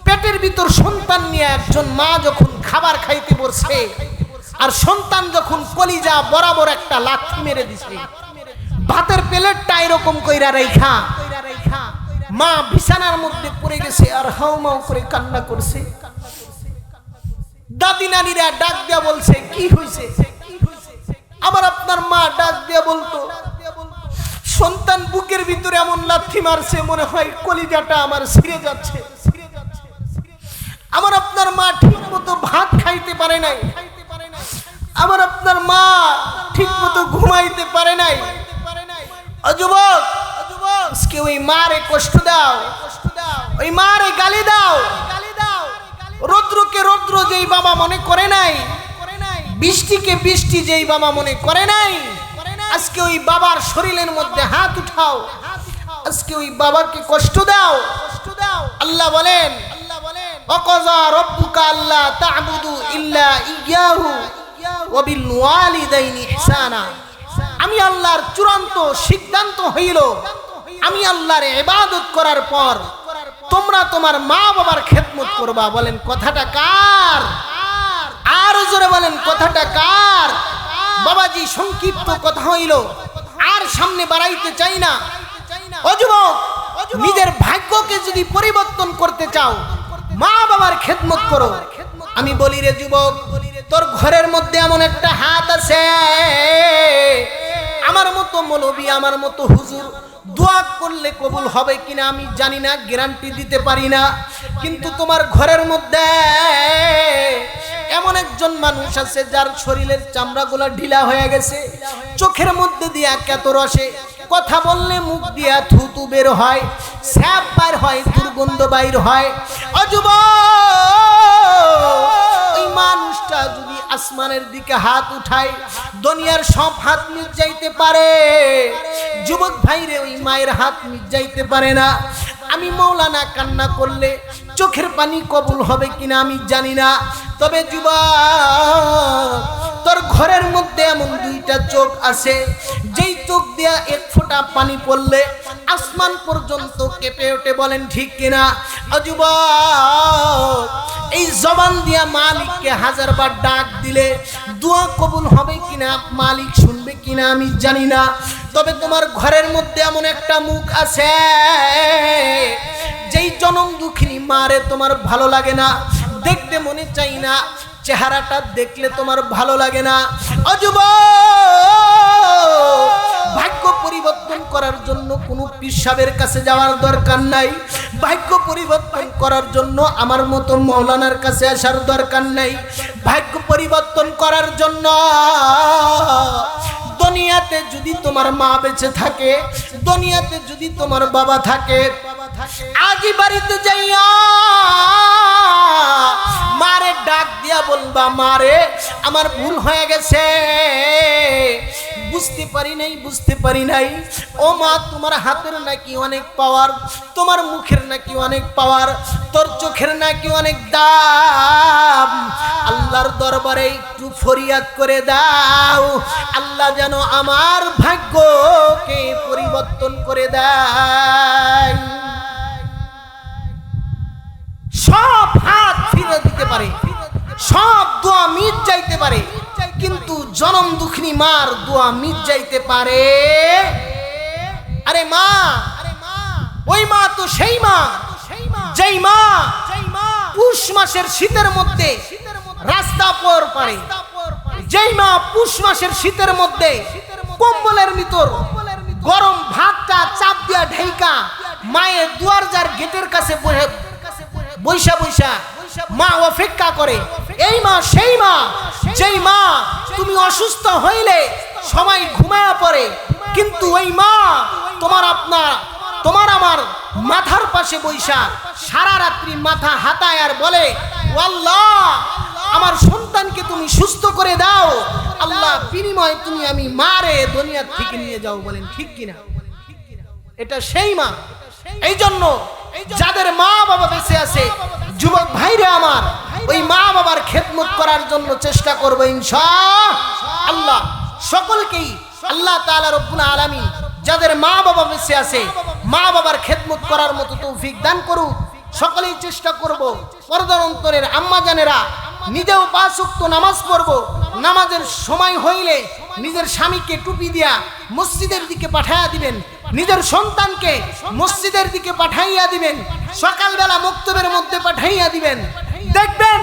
A: পেটের ভিতর সন্তান নিয়ে একজন মা যখন খাবার খাইতে বসে, আর সন্তান যখন কলিজা বরাবর একটা লাথি মেরে দিছে, ভাতের প্লেটটা এরকম কইরা রাইখা মা বিছানার মধ্যে পড়ে গেছে আর হাউমাউ করে কান্না করছে। দাদি নানিরা ডাক দিয়া বলছে কি হইছে। আবার আপনার মা ডাক দিয়া বলতো, সন্তান বুকের ভিতরে এমন লাথি মারছে মনে হয় কলিজাটা আমার ছিঁড়ে যাচ্ছে। আমার আপনার মা ঠিক মতো ভাত খাইতে পারে নাই, আমার আপনার মা ঠিক মতো ঘুমাইতে পারে নাই। যুবক, আজকে ওই মারে কষ্ট দাও, ওই মারে গালি দাও। রৌদ্রকে রৌদ্র যেই বাবা মনে করে নাই, বৃষ্টিকে বৃষ্টি যেই বাবা মনে করে নাই, আজকে ওই বাবার শরীরের মধ্যে হাত উঠাও, আজকে ওই বাবাকে কষ্ট দাও। আল্লাহ বলেন, ওয়াকাযা রাব্বুকা আল্লা তা'বুদু ইল্লা ইয়্যাহু ওয়া বিল ওয়ালিদাইনি ইহসানা। আমি আল্লাহর চূড়ান্ত সিদ্ধান্ত হইল, আমি আল্লাহর ইবাদত করার পর তোমরা তোমার মা বাবার খেদমত করবা। বলেন কথাটা কার? আর জোরে বলেন কথাটা কার? বাবাজি, সংক্ষিপ্ত কথা হইল, আর সামনে বাড়াইতে চাই না। ও যুবক, নিজের ভাগ্যকে যদি পরিবর্তন করতে চাও, মা বাবার খেদমত করো। আমি বলি রে যুবক, তোর ঘরের মধ্যে এমন একটা হাত আছে, আমার মতো মৌলবী, আমার মতো হুজুর দোয়া করলে কবুল হবে কিনা আমি জানি না, গ্যারান্টি দিতে পারি না, কিন্তু তোমার ঘরের মধ্যে এমন একজন মানুষ আছে যার শরীরের চামড়াগুলো ঢিলা হয়ে গেছে, চোখের মধ্যে দিয়া কেতর আসে, কথা বললে মুখ দিয়া থুতু বের হয়, স্যাপ বাইর হয়, দুর্গন্ধ বাইর হয়। ওই মানুষটা যদি আসমানের দিকে হাত উঠায়, দুনিয়ার সব হাত মিট যাইতে পারে, যুবক ভাইরে ওই মায়ের হাত মিট যাইতে পারে না। আমি মাওলানা কান্না করলে চোখের পানি কবুল হবে কিনা আমি জানি না, তবে যুবক, তোর ঘরের মধ্যে এমন দুইটা চোখ আছে, যেই চোখ দিয়া এক ফোঁটা পানি পড়লে আসমান পর্যন্ত কেঁপে ওঠে। বলেন ঠিক কিনা? যুবক, এই জবান দিয়া মালিককে 1000 বার ডাক দিলে দোয়া কবুল হবে কিনা, মালিক শুনবে কিনা আমি জানি না, তবে তোমার ঘরের মধ্যে এমন একটা মুখ আছে, যেই জনম দুঃখিনী মারে তোমার ভালো লাগে না, দেখতে মনে চাই না, চেহারাটা দেখলে তোমার ভালো লাগে না। ভাগ্য পরিবর্তন করার জন্য কোনো পীর সাহেবের কাছে যাওয়ার দরকার নাই, ভাগ্য পরিবর্তন করার জন্য আমার মতো মাওলানার কাছে আসার দরকার নাই। ভাগ্য পরিবর্তন করার জন্য দুনিয়াতে যদি তোমার মা বেঁচে থাকে, দুনিয়াতে যদি তোমার বাবা থাকে, আজই বাড়িতে যাইয়া মারে ডাক দিয়া বলবা, মারে আমার ভুল হয়ে গেছে, বুঝতে পারি নাই, বুঝতে পারি নাই। ও মা, তোমার হাতের নাকি অনেক পাওয়ার, তোমার মুখের নাকি অনেক পাওয়ার, তোর চোখের নাকি অনেক দাম, আল্লাহর দরবারে একটু ফরিয়াদ করে দাও, আল্লাহ যেন আমার ভাগ্যকে পরিবর্তন করে দেয়। সব হাত ফিরে দিতে পারে, সব দোয়া মিট যাইতে পারে, কিন্তু জনম দুঃখিনী মার দোয়া মিট যাইতে পারে। আরে মা, ওই মা তো সেই মা, যেই মা পুষ মাসের শীতের মধ্যে রাস্তা পর পারে, যেই মা পুষ মাসের শীতের মধ্যে কম্বলের ভিতর গরম ভাতটা চাপ দিয়া ঢাইকা মায়ের দুয়ার যার গেটের কাছে বৈশা বৈশা মা অপেক্ষা করে। এই মা সেই মা, যেই মা তুমি অসুস্থ হইলে সবাই ঘুমায়া পড়ে, কিন্তু ওই মা তোমার আমার মাথার পাশে বৈশা সারা রাত্রি মাথা হাতায় আর বলে, আল্লাহ আমার সন্তানকে তুমি সুস্থ করে দাও, আল্লাহ বিনিময়ে তুমি আমি মারে দুনিয়া থেকে নিয়ে যাও। বলেন ঠিক কিনা? এটা সেই মা। এই জন্য যাদের মা বাবা বেঁচে আছে, যুবক ভাইরে আমার, ওই মা বাবার খেদমত করার জন্য চেষ্টা করবো ইনশাআল্লাহ। সকলকেই আল্লাহ তাআলা রব্বুল আলামিন যাদের মা বাবা বেঁচে আছে মা বাবার খেদমত করার মতো তৌফিক দান করুক। সকলেই চেষ্টা করব পর্দার অন্তরের আম্মা জানেরা নিজেও 5 ওয়াক্ত নামাজ পড়ব, নামাজের সময় হইলে নিজের স্বামীকে টুপি দিয়া মসজিদের দিকে পাঠাইয়া দিবেন, নিজের সন্তানকে মসজিদের দিকে পাঠাইয়া দিবেন, সকালবেলা মক্তবের মধ্যে পাঠাইয়া দিবেন। দেখবেন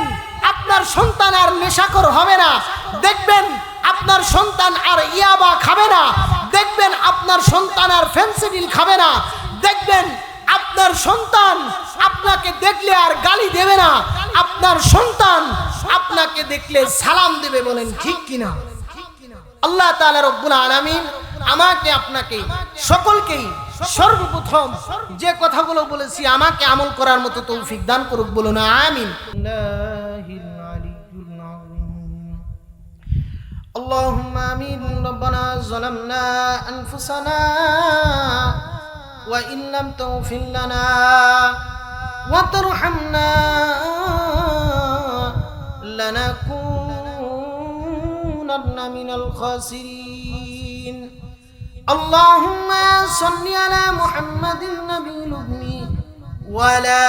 A: আপনার সন্তান আর নেশাখোর হবে না, দেখবেন আপনার সন্তান আর ইয়াবা খাবে না, দেখবেন আপনার সন্তান আর ফেন্সিডিল খাবে না, দেখবেন আপনার সন্তান আপনাকে দেখলে আর গালি দেবে না, আপনার সন্তান আপনাকে দেখলে সালাম দেবে। বলেন ঠিক কিনা? আল্লাহ তাআলা রব্বুল আলামিন আমাকে আপনাকে সকলকেই সর্বপ্রথম যে কথাগুলো বলেছি আমাকে আমল করার মতো তৌফিক দান করুক। বলুন আমিন। اللهم آمين. ربنا ظلمنا أنفسنا وإن لم تغفر لنا وترحمنا لنكونن من الخاسرين. اللهم صل على محمد النبي الأمي وعلى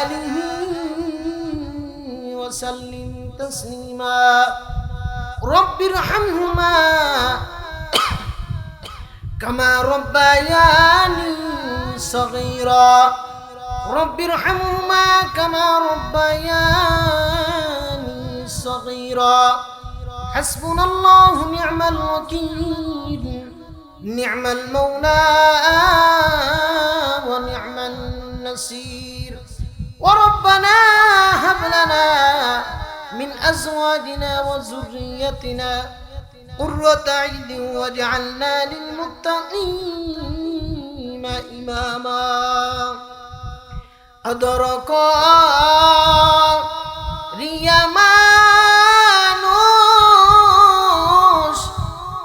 A: آله وسلم تسليما. رب ارحمهما كما ربياني صغيرا. رب ارحمهما كما ربياني صغيرا. حسبنا الله نعم الوكيل نعم المولى ونعم النصير. وربنا هب لنا من أزواجنا وذريتنا قرة أعين واجعلنا للمتقين إماما. أدرك ريا মানুষ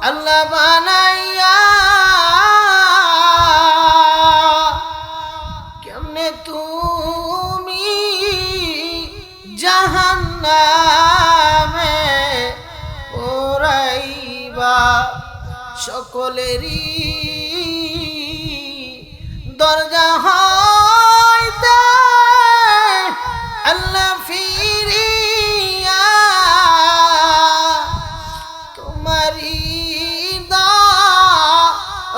A: আল্লাহ বানাইয়া কেমনে তুমি জাহান্নামে পোড়াইবা। সকলেরই দরজা হইতে আল্লাহ ফিরিয়া তোমারি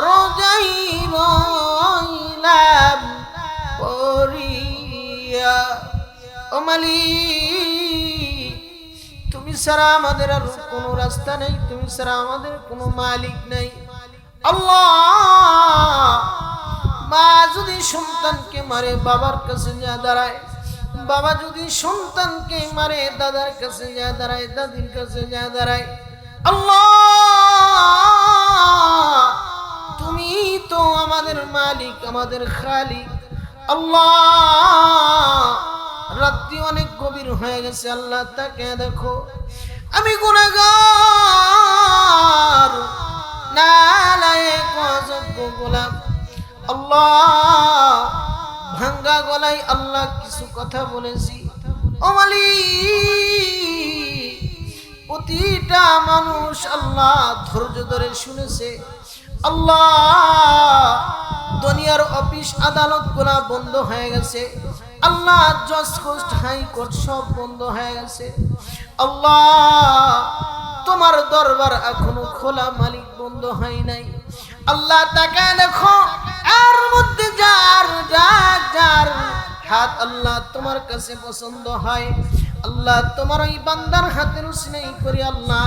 A: রোজাই রইলাম পড়িয়া। ও মালিক, তুমি ছাড়া আমাদের আর কোনো রাস্তা নেই, তুমি ছাড়া আমাদের কোনো মালিক নেই। আল্লাহ, মা যদি সন্তানকে মারে বাবার কাছে যা দাঁড়ায়, বাবা যদি সন্তানকে মারে দাদার কাছে যা দাঁড়ায়, দাদির কাছে যা দাঁড়ায়। আল্লাহ, তুমি তো আমাদের মালিক, আমাদের খালিক। আল্লাহ, রাত্রি অনেক গভীর হয়ে গেছে, আল্লাহ তাকে দেখো, আমি গুনাহগার নালায়েক অযোগ্য গোলাম। আল্লাহ, ভাঙ্গা গলায় আল্লাহ কিছু কথা বলেছি। ও মালিক, প্রতিটা মানুষ আল্লাহ ধৈর্য ধরে শুনেছে। আল্লাহ, দুনিয়ার অফিস আদালত গুলা বন্ধ হয়ে গেছে। আল্লাহ, জজ কোর্ট হাইকোর্ট সব বন্ধ হয়ে গেছে। আল্লাহ, তোমার দরবার এখনো খোলা, মালিক বন্ধ হয় নাই। আল্লাহ, তাকে দেখো, এর মধ্যে যার যার হাত আল্লাহ তোমার কাছে পছন্দ হয়, আল্লাহ তোমার ওই বান্দার হাতের উসিলাই করি আল্লাহ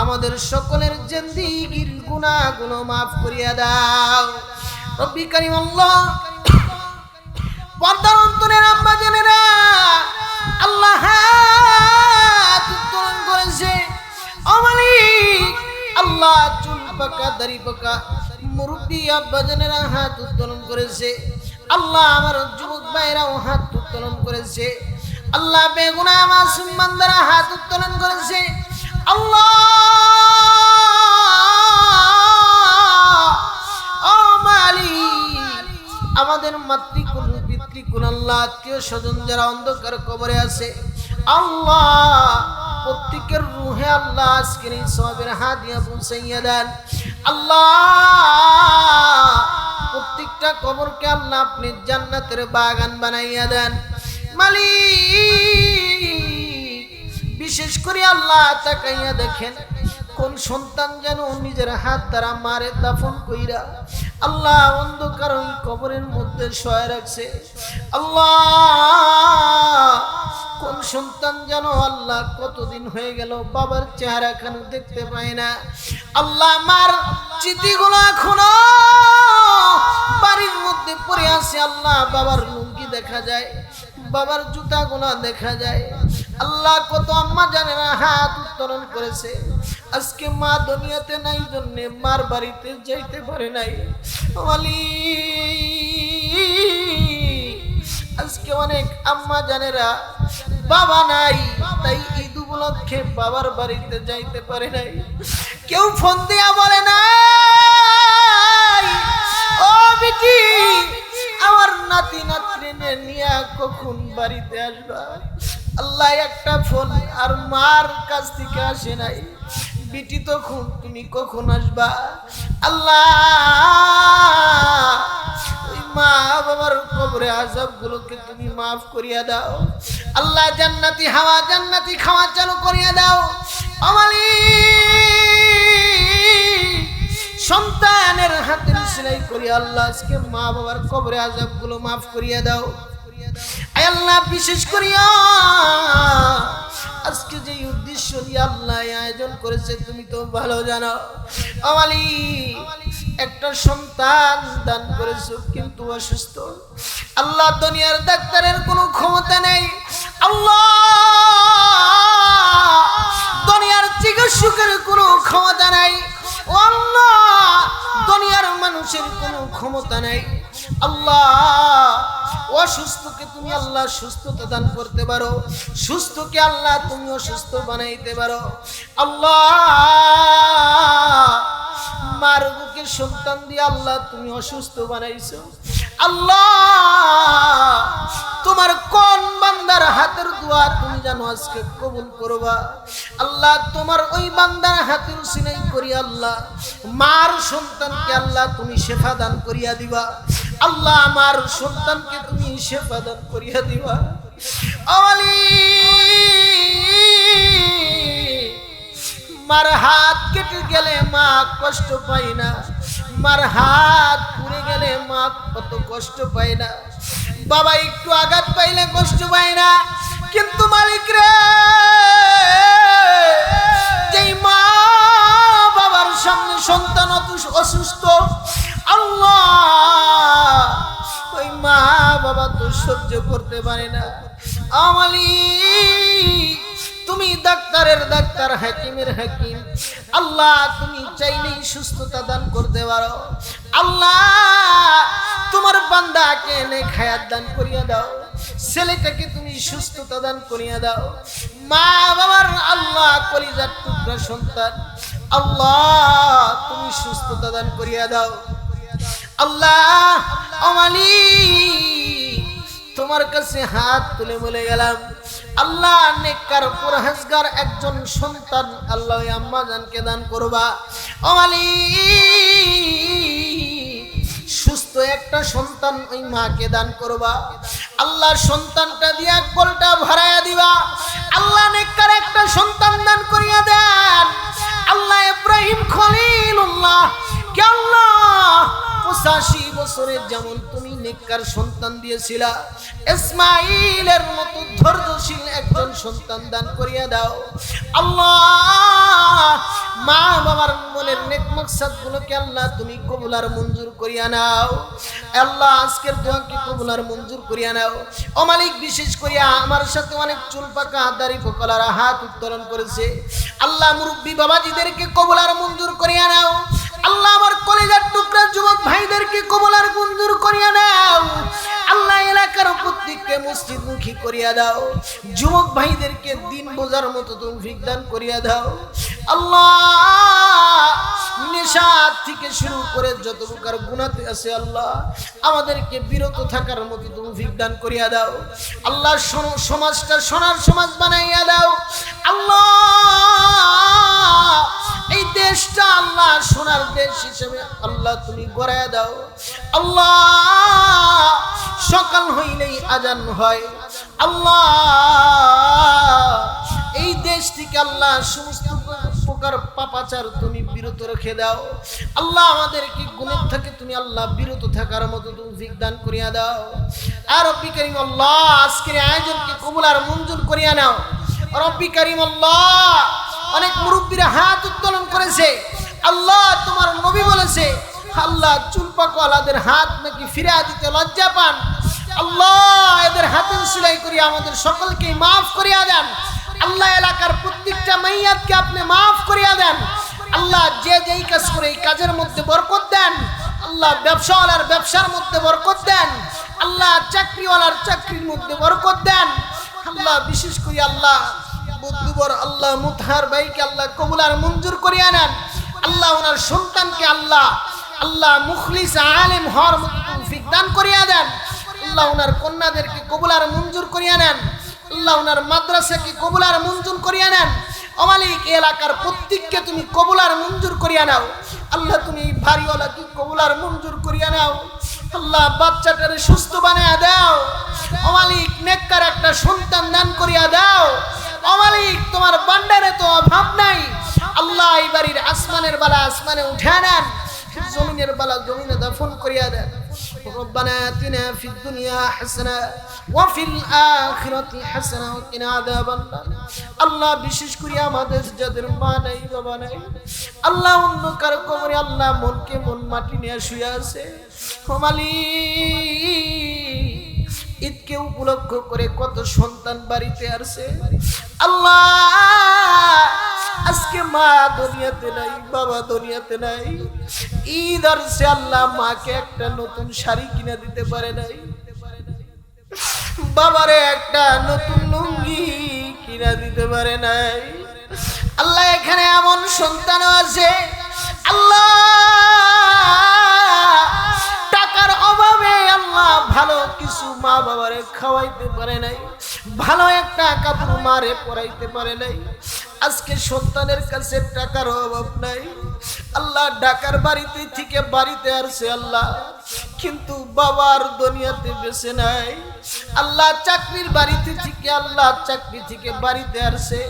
A: আমাদের সকলের জিন্দেগির গুনাহগুলো মাফ করিয়া দাও। রব্বি কারীম আল্লাহ, পর্দার অন্তরের আম্মা জানেরা আল্লাহ হাত উত্তোলন করেছে। ও মালিক, আল্লাহ চুল পাকা দাড়ি পাকা মুরব্বী আব্বা জানেরা হাত উত্তোলন করেছে। আল্লাহ আমার যুবক ভাইরাও হাত উত্তোলন করেছে। আল্লাহ বেগুনাহ মাসুম বান্দারা হাত উত্তোলন করেছে। আল্লাহ, ও মালিক, আমাদের মাতৃকুল পিতৃকুল আল্লাহ আত্মীয় স্বজন যারা অন্ধকার কবরে আছে, আল্লাহ প্রত্যেকের রুহে আল্লাহ আজকের এই সওয়াবের হাদিয়া পৌঁছাইয়া দেন। আল্লাহ, কবরকে আল্লাহ আপনি জান্নাতের বাগান বানাইয়া দেন মালিক। বিশেষ করে আল্লাহ তাকাইয়া দেখেন কোন সন্তান যেন নিজের হাত দ্বারা মারে দাফন কইরা আল্লাহ অন্ধকার ওই কবরের মধ্যে শোয়া রাখছে। আল্লাহ কোন সন্তান যেন আল্লাহ কতদিন হয়ে গেল বাবার চেহারা খানো দেখতে পায় না। আল্লাহ মার চিঠিগুলো এখনো বাড়ির মধ্যে পড়ে আছে। আল্লাহ বাবার লুঙ্গি দেখা যায়, বাবার জুতাগুলো দেখা যায়। আল্লাহ কত আম্মা জানেনা হাত উত্তোলন করেছে, আজকে মা দুনিয়াতে নাই জন্যে মার বাড়িতে যাইতে পারে নাই। আজকে অনেক আম্মা জানেরা বাবা নাই, তাই ঈদ উপলক্ষে বাবার বাড়িতে যাইতে পারে নাই। কেউ ফোন দিয়া বলে নাই ও বিটি আমার নাতি নাতনি নিয়ে কখন বাড়িতে আসবা। আল্লাহ একটা ফোন আর মার কাছ থেকে আসে নাই, বিটি তখন তুমি কখন আসবা। আল্লাহ ওই মা বাবার কবরে আযাব গুলোকে তুমি মাফ করিয়া দাও। আল্লাহ জান্নাতি হাওয়া জান্নাতি খাওয়া চালু করিয়া দাও। সন্তানের হাতের সেলাই করিয়া আল্লাহ আজকে মা বাবার কবরে আযাব গুলো মাফ করিয়া দাও। আয় আল্লাহ বিশেষ করিয়া আজকে যে উদ্দেশ্য নিয়ে আল্লাহ আয়োজন করেছে তুমি তো ভালো জানো। আমালি একটা সন্তান দান করেছো কিন্তু অসুস্থ। আল্লাহ দুনিয়ার ডাক্তারের কোনো ক্ষমতা নেই, আল্লাহ দুনিয়ার চিকিৎসকের কোনো ক্ষমতা নাই, আল্লাহ দুনিয়ার মানুষের কোনো ক্ষমতা নাই। আল্লাহ অসুস্থকে তুমি আল্লাহ সুস্থতা দান করতে পারো, সুস্থকে আল্লাহ তুমি অসুস্থ বানাইতে পারো। আল্লাহ মার বুকে সন্তান দিয়ে আল্লাহ তুমি অসুস্থ বানাইছো। আল্লাহ তোমার কোন বান্দার হাতের দোয়া তুমি জানো আজকে কবুল করবা। আল্লাহ তোমার ওই বান্দার হাতের উসিলাই করি আল্লাহ মার সন্তানকে আল্লাহ তুমি শেফা দান করিয়া দিবা। আল্লাহ আমার সন্তানকে তুমি শেফা দান করিয়া দিবা। মার হাত কেটে গেলে মা কষ্ট পায় না, মার হাত পুড়ে গেলে মা কত কষ্ট পায় না, বাবা একটু আঘাত পাইলে কষ্ট পায় না। কিন্তু মালিক রে যেই মা বাবার সামনে সন্তান অসুস্থ, আল্লাহ ওই মা বাবা তো সহ্য করতে পারে না। আমালি তুমি ডাক্তারের ডাক্তার, হাকিমের হাকিম, আল্লাহ তুমি চাইলেই সুস্থতা দান করতে পারো। আল্লাহ তোমার বান্দাকে নেক হায়াত দান করিয়া দাও, ছেলেটাকে তুমি সুস্থতা দান করিয়া দাও। মা বাবার আল্লাহ কলিজার টুকরা সন্তান, আল্লাহ তুমি সুস্থতা দান করিয়া দাও। আল্লাহ আমালি তোমার কাছে হাত তুলে বলে গেলাম, আল্লাহ নেককার পরহেজগার একজন সন্তান আল্লাহ আম্মা জানকে দান করবা। আমালি সুস্থ একটা সন্তান ওই মাকে দান করবা। আল্লাহ সন্তানটা দিয়া কলটা ভরাইয়া দিবা। আল্লাহ নেককার একটা সন্তান দান করিয়া দেন। আল্লাহ ইব্রাহিম খলিলুল্লাহ কে আল্লাহ 85 বছরে যেমন তুমি নেককার সন্তান দিয়েছিলা, ইসমাঈলের মতো ধৈর্যশীল একজন সন্তান দান করিয়া দাও। আল্লাহ মা বাবার মনের নেক মাকসাদ গুলোকে আল্লাহ তুমি কবুল আর মঞ্জুর করিয়া নাও। আল্লাহ আজকের দোয়াকে কবুল আর মঞ্জুর করিয়া নাও। ও মালিক বিশেষ করিয়া আমার সাথে অনেক চুল পাকা দাড়ি পোকলারা হাত উত্তোলন করেছে, আল্লাহ মুরব্বী বাবাজিদেরকে কবুল আর মঞ্জুর করিয়া নাও। আল্লাহ আমার কলিজার টুকরা যুবক ভাইদেরকে কবুল আর মঞ্জুর করিয়া নাও। আল্লাহ এলাকার প্রত্যেককে মসজিদমুখী করিয়া দাও, যুবক ভাইদেরকে দিন বোঝার মতো তৌফিক দান করিয়া দাও। আল্লাহ নেশা থেকে শুরু করে যত প্রকার গুনাহতে আছে আল্লাহ আমাদেরকে বিরত থাকার মতো তৌফিক দান করিয়া দাও। আল্লাহ সমাজটা সোনার সমাজ বানাইয়া দাও। আল্লাহ এই দেশটা আল্লাহ সোনার দেশ হিসেবে আল্লাহ তুমি গড়ায় দাও। আল্লাহ সকাল হইলেই আজান হয়। আল্লাহ এই দেশ থেকে আল্লাহ সমস্ত প্রকার পাপাচার তুমি বিরত রেখে দাও। আল্লাহ আমাদেরকে গুনাহ থেকে তুমি আল্লাহ বিরত থাকার মতো তৌফিক দান করিয়া দাও। আর রব্বি কারীম আল্লাহ আজকের আয়োজনকে কবুল আর মঞ্জুর করিয়া নাও। রব্বি কারীম আল্লাহ অনেক মুরব্বীরা হাত উত্তোলন করেছে। আল্লাহ তোমার নবী বলেছে আল্লাহ চুলপাকওয়ালাদের হাত নাকি ফিরিয়ে দিতে লজ্জা পান। আল্লাহ এদের হাতের সেলাই করিয়া আমাদের সকলকে মাফ করিয়া দেন। আল্লাহ এলাকার প্রত্যেকটা মাইয়াতকে আপনি মাফ করিয়া দেন। আল্লাহ যে যেই কাজ করে এই কাজের মধ্যে বরকত দেন। আল্লাহ ব্যবসাওয়ালার ব্যবসার মধ্যে বরকত দেন। আল্লাহ চাকরিওয়ালার চাকরির মধ্যে বরকত দেন। আল্লাহ বিশেষ করে আল্লাহ বন্ধুবর আল্লাহ মুতাহার ভাইকে আল্লাহ কবুল আর মঞ্জুর করিয়া নেন। আল্লাহ ওনার সন্তানকে আল্লাহ মুখলিস আলেম হওয়ার মতো তৌফিক দান করিয়া দেন। আল্লাহ ওনার কন্যাদেরকে কবুল আর মঞ্জুর করিয়া নেন। আল্লাহ ওনার মাদ্রাসাকে কবুল আর মঞ্জুর করিয়া নেন। ও মালিক এলাকার প্রত্যেককে তুমি কবুল আর মঞ্জুর করিয়া নাও। আল্লাহ তুমি বাড়িওয়ালাকে কবুল আর মঞ্জুর করিয়া নাও। আল্লাহ বাচ্চাটারে সুস্থ বানায়া দাও। ও মালিক নেককার একটা সন্তান দান করিয়া দাও। ও মালিক তোমার ভান্ডারে তো অভাব নাই। আল্লাহ এই বাড়ির আসমানের বালা আসমানে উঠা নেন, জমিনের বালা জমিনে দাফন করিয়া দেন। ربنا آتنا في الدنيا حسنة وفي الآخرة حسنة وقنا عذاب النار। আল্লাহ বিশেষ করে আমাদের যাদের মা নাই বাবা নাই আল্লাহ অন্ধকার কবরে আল্লাহ মনকে মন মাটি নিয়ে শুয়ে আছে। ও মালিক ঈদকে উপলক্ষ করে কত সন্তান বাড়িতে আসছে। আল্লাহ আজকে মা দুনিয়াতে নাই, বাবা দুনিয়াতে নাই। ঈদ আসছে আল্লাহ মাকে একটা নতুন শাড়ি কিনে দিতে পারে নাই, বাবারে একটা নতুন লুঙ্গি কিনে দিতে পারে নাই। আল্লাহ এখানে এমন সন্তানও আছে আল্লাহ টাকার অভাবে আল্লাহ ভালো কিছু মা বাবারে খাওয়াইতে পারে নাই, ভালো একটা কাপড় মারে পরাইতে পারে নাই। আজকে সন্তানের কাছে টাকার অভাব নাই। আল্লাহ ঢাকার বাড়িতে থেকে বাড়িতে আসছে আল্লাহ, কিন্তু বাবার দুনিয়াতে বেঁচে নাই। আল্লাহ চাকরির বাড়িতে থেকে আল্লাহ চাকরি থেকে বাড়িতে আসছে,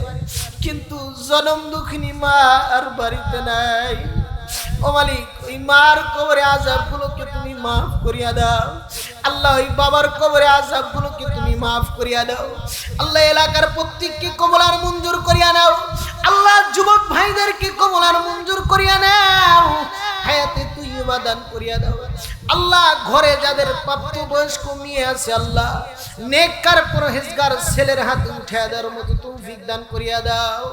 A: কিন্তু জনম দুঃখিনী মা আর বাড়িতে নাই। ও মালিক ওই মার কবরে আযাবগুলোকে তুমি মাফ করিয়া দাও। আল্লাহ ওই বাবার কবরে আযাবগুলোকে তুমি মাফ করিয়া দাও। আল্লাহ এলাকার প্রত্যেককে কবুল আর মঞ্জুর করিয়া নাও। আল্লাহ যুবক ভাইদেরকে কবুল আর মঞ্জুর করিয়া নাও, হায়াতে তৈয়বা দান করিয়া দাও। আল্লাহ ঘরে যাদের প্রাপ্তবয়স্ক মেয়ে আছে আল্লাহ নেককার পরহেজগার ছেলের হাতে উঠিয়া দেওয়ার মতো তৌফিক দান করিয়া দাও।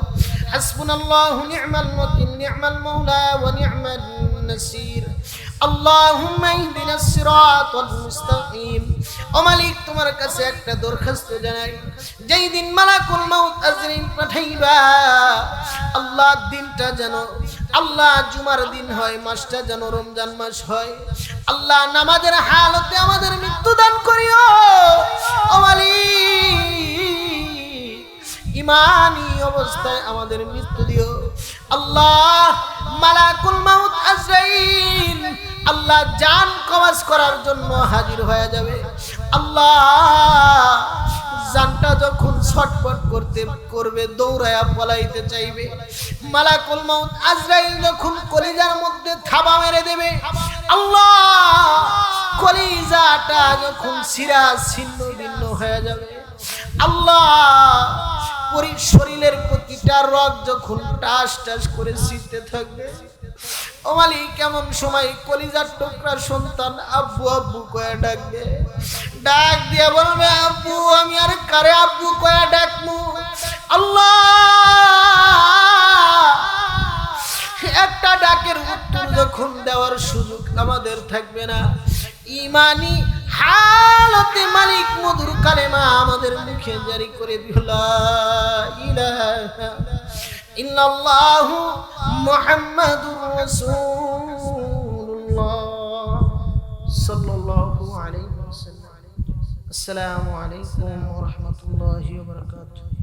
A: হাসবুনাল্লাহু নি'মাল ওয়াকিল নি'মাল মাওলা ওয়া নি'মান নাসির। আল্লাহুম্মা ইহদিনাস সিরাতাল মুস্তাকিম। ও মালিক তোমার কাছে একটা দরখাস্ত জানাই, যেই দিন মালাকুল মাউত আজরাইল পাঠাইবা আল্লাহ দিনটা যেন আল্লাহ জুমার দিন হয়, মাসটা যেন রমজান মাস হয়। আল্লাহ নামাজের হালতে আমাদের মৃত্যু দান করিও। ও মালিক ইমানি অবস্থায় আমাদের মৃত্যু দিও। আল্লাহ মালাকুল মাউত আজরাইল আল্লাহ জান কবজ করার জন্য হাজির হয়ে যাবে। আল্লাহ জানটা যখন ছটফট করবে দৌড়ায়া পলাইতে চাইবে, মালাকুল মাউত আজরাইল যখন কলিজার মধ্যে থাবা মেরে দেবে, আল্লাহ কলিজাটা যখন শিরা ছিন্ন ভিন্ন হয়ে যাবে, আল্লাহ শরীরের প্রতিটা রগ যখন টাস টাস করে ছিটতে থাকবে, ও মালিক কেমন সময় কলিজার টুকরা সন্তান আব্বু আব্বু কয়া ডাকবে, ডাক দিয়া বলবে আব্বু আমি আর কারে আব্বু কয়া ডাকমু। আল্লাহ একটা ডাকের উত্তর যখন দেওয়ার সুযোগ আমাদের থাকবে না, ইমানি হালতে মালিক মধুর কালেমা আমাদের মুখে জারি করে দিও লা ইলাহা ইল্লাল্লাহু মুহাম্মাদুর রাসূলুল্লাহ সাল্লাল্লাহু আলাইহি ওয়াসাল্লাম। আসসালামু আলাইকুম ওয়া রাহমাতুল্লাহি ওয়া বারাকাতুহু।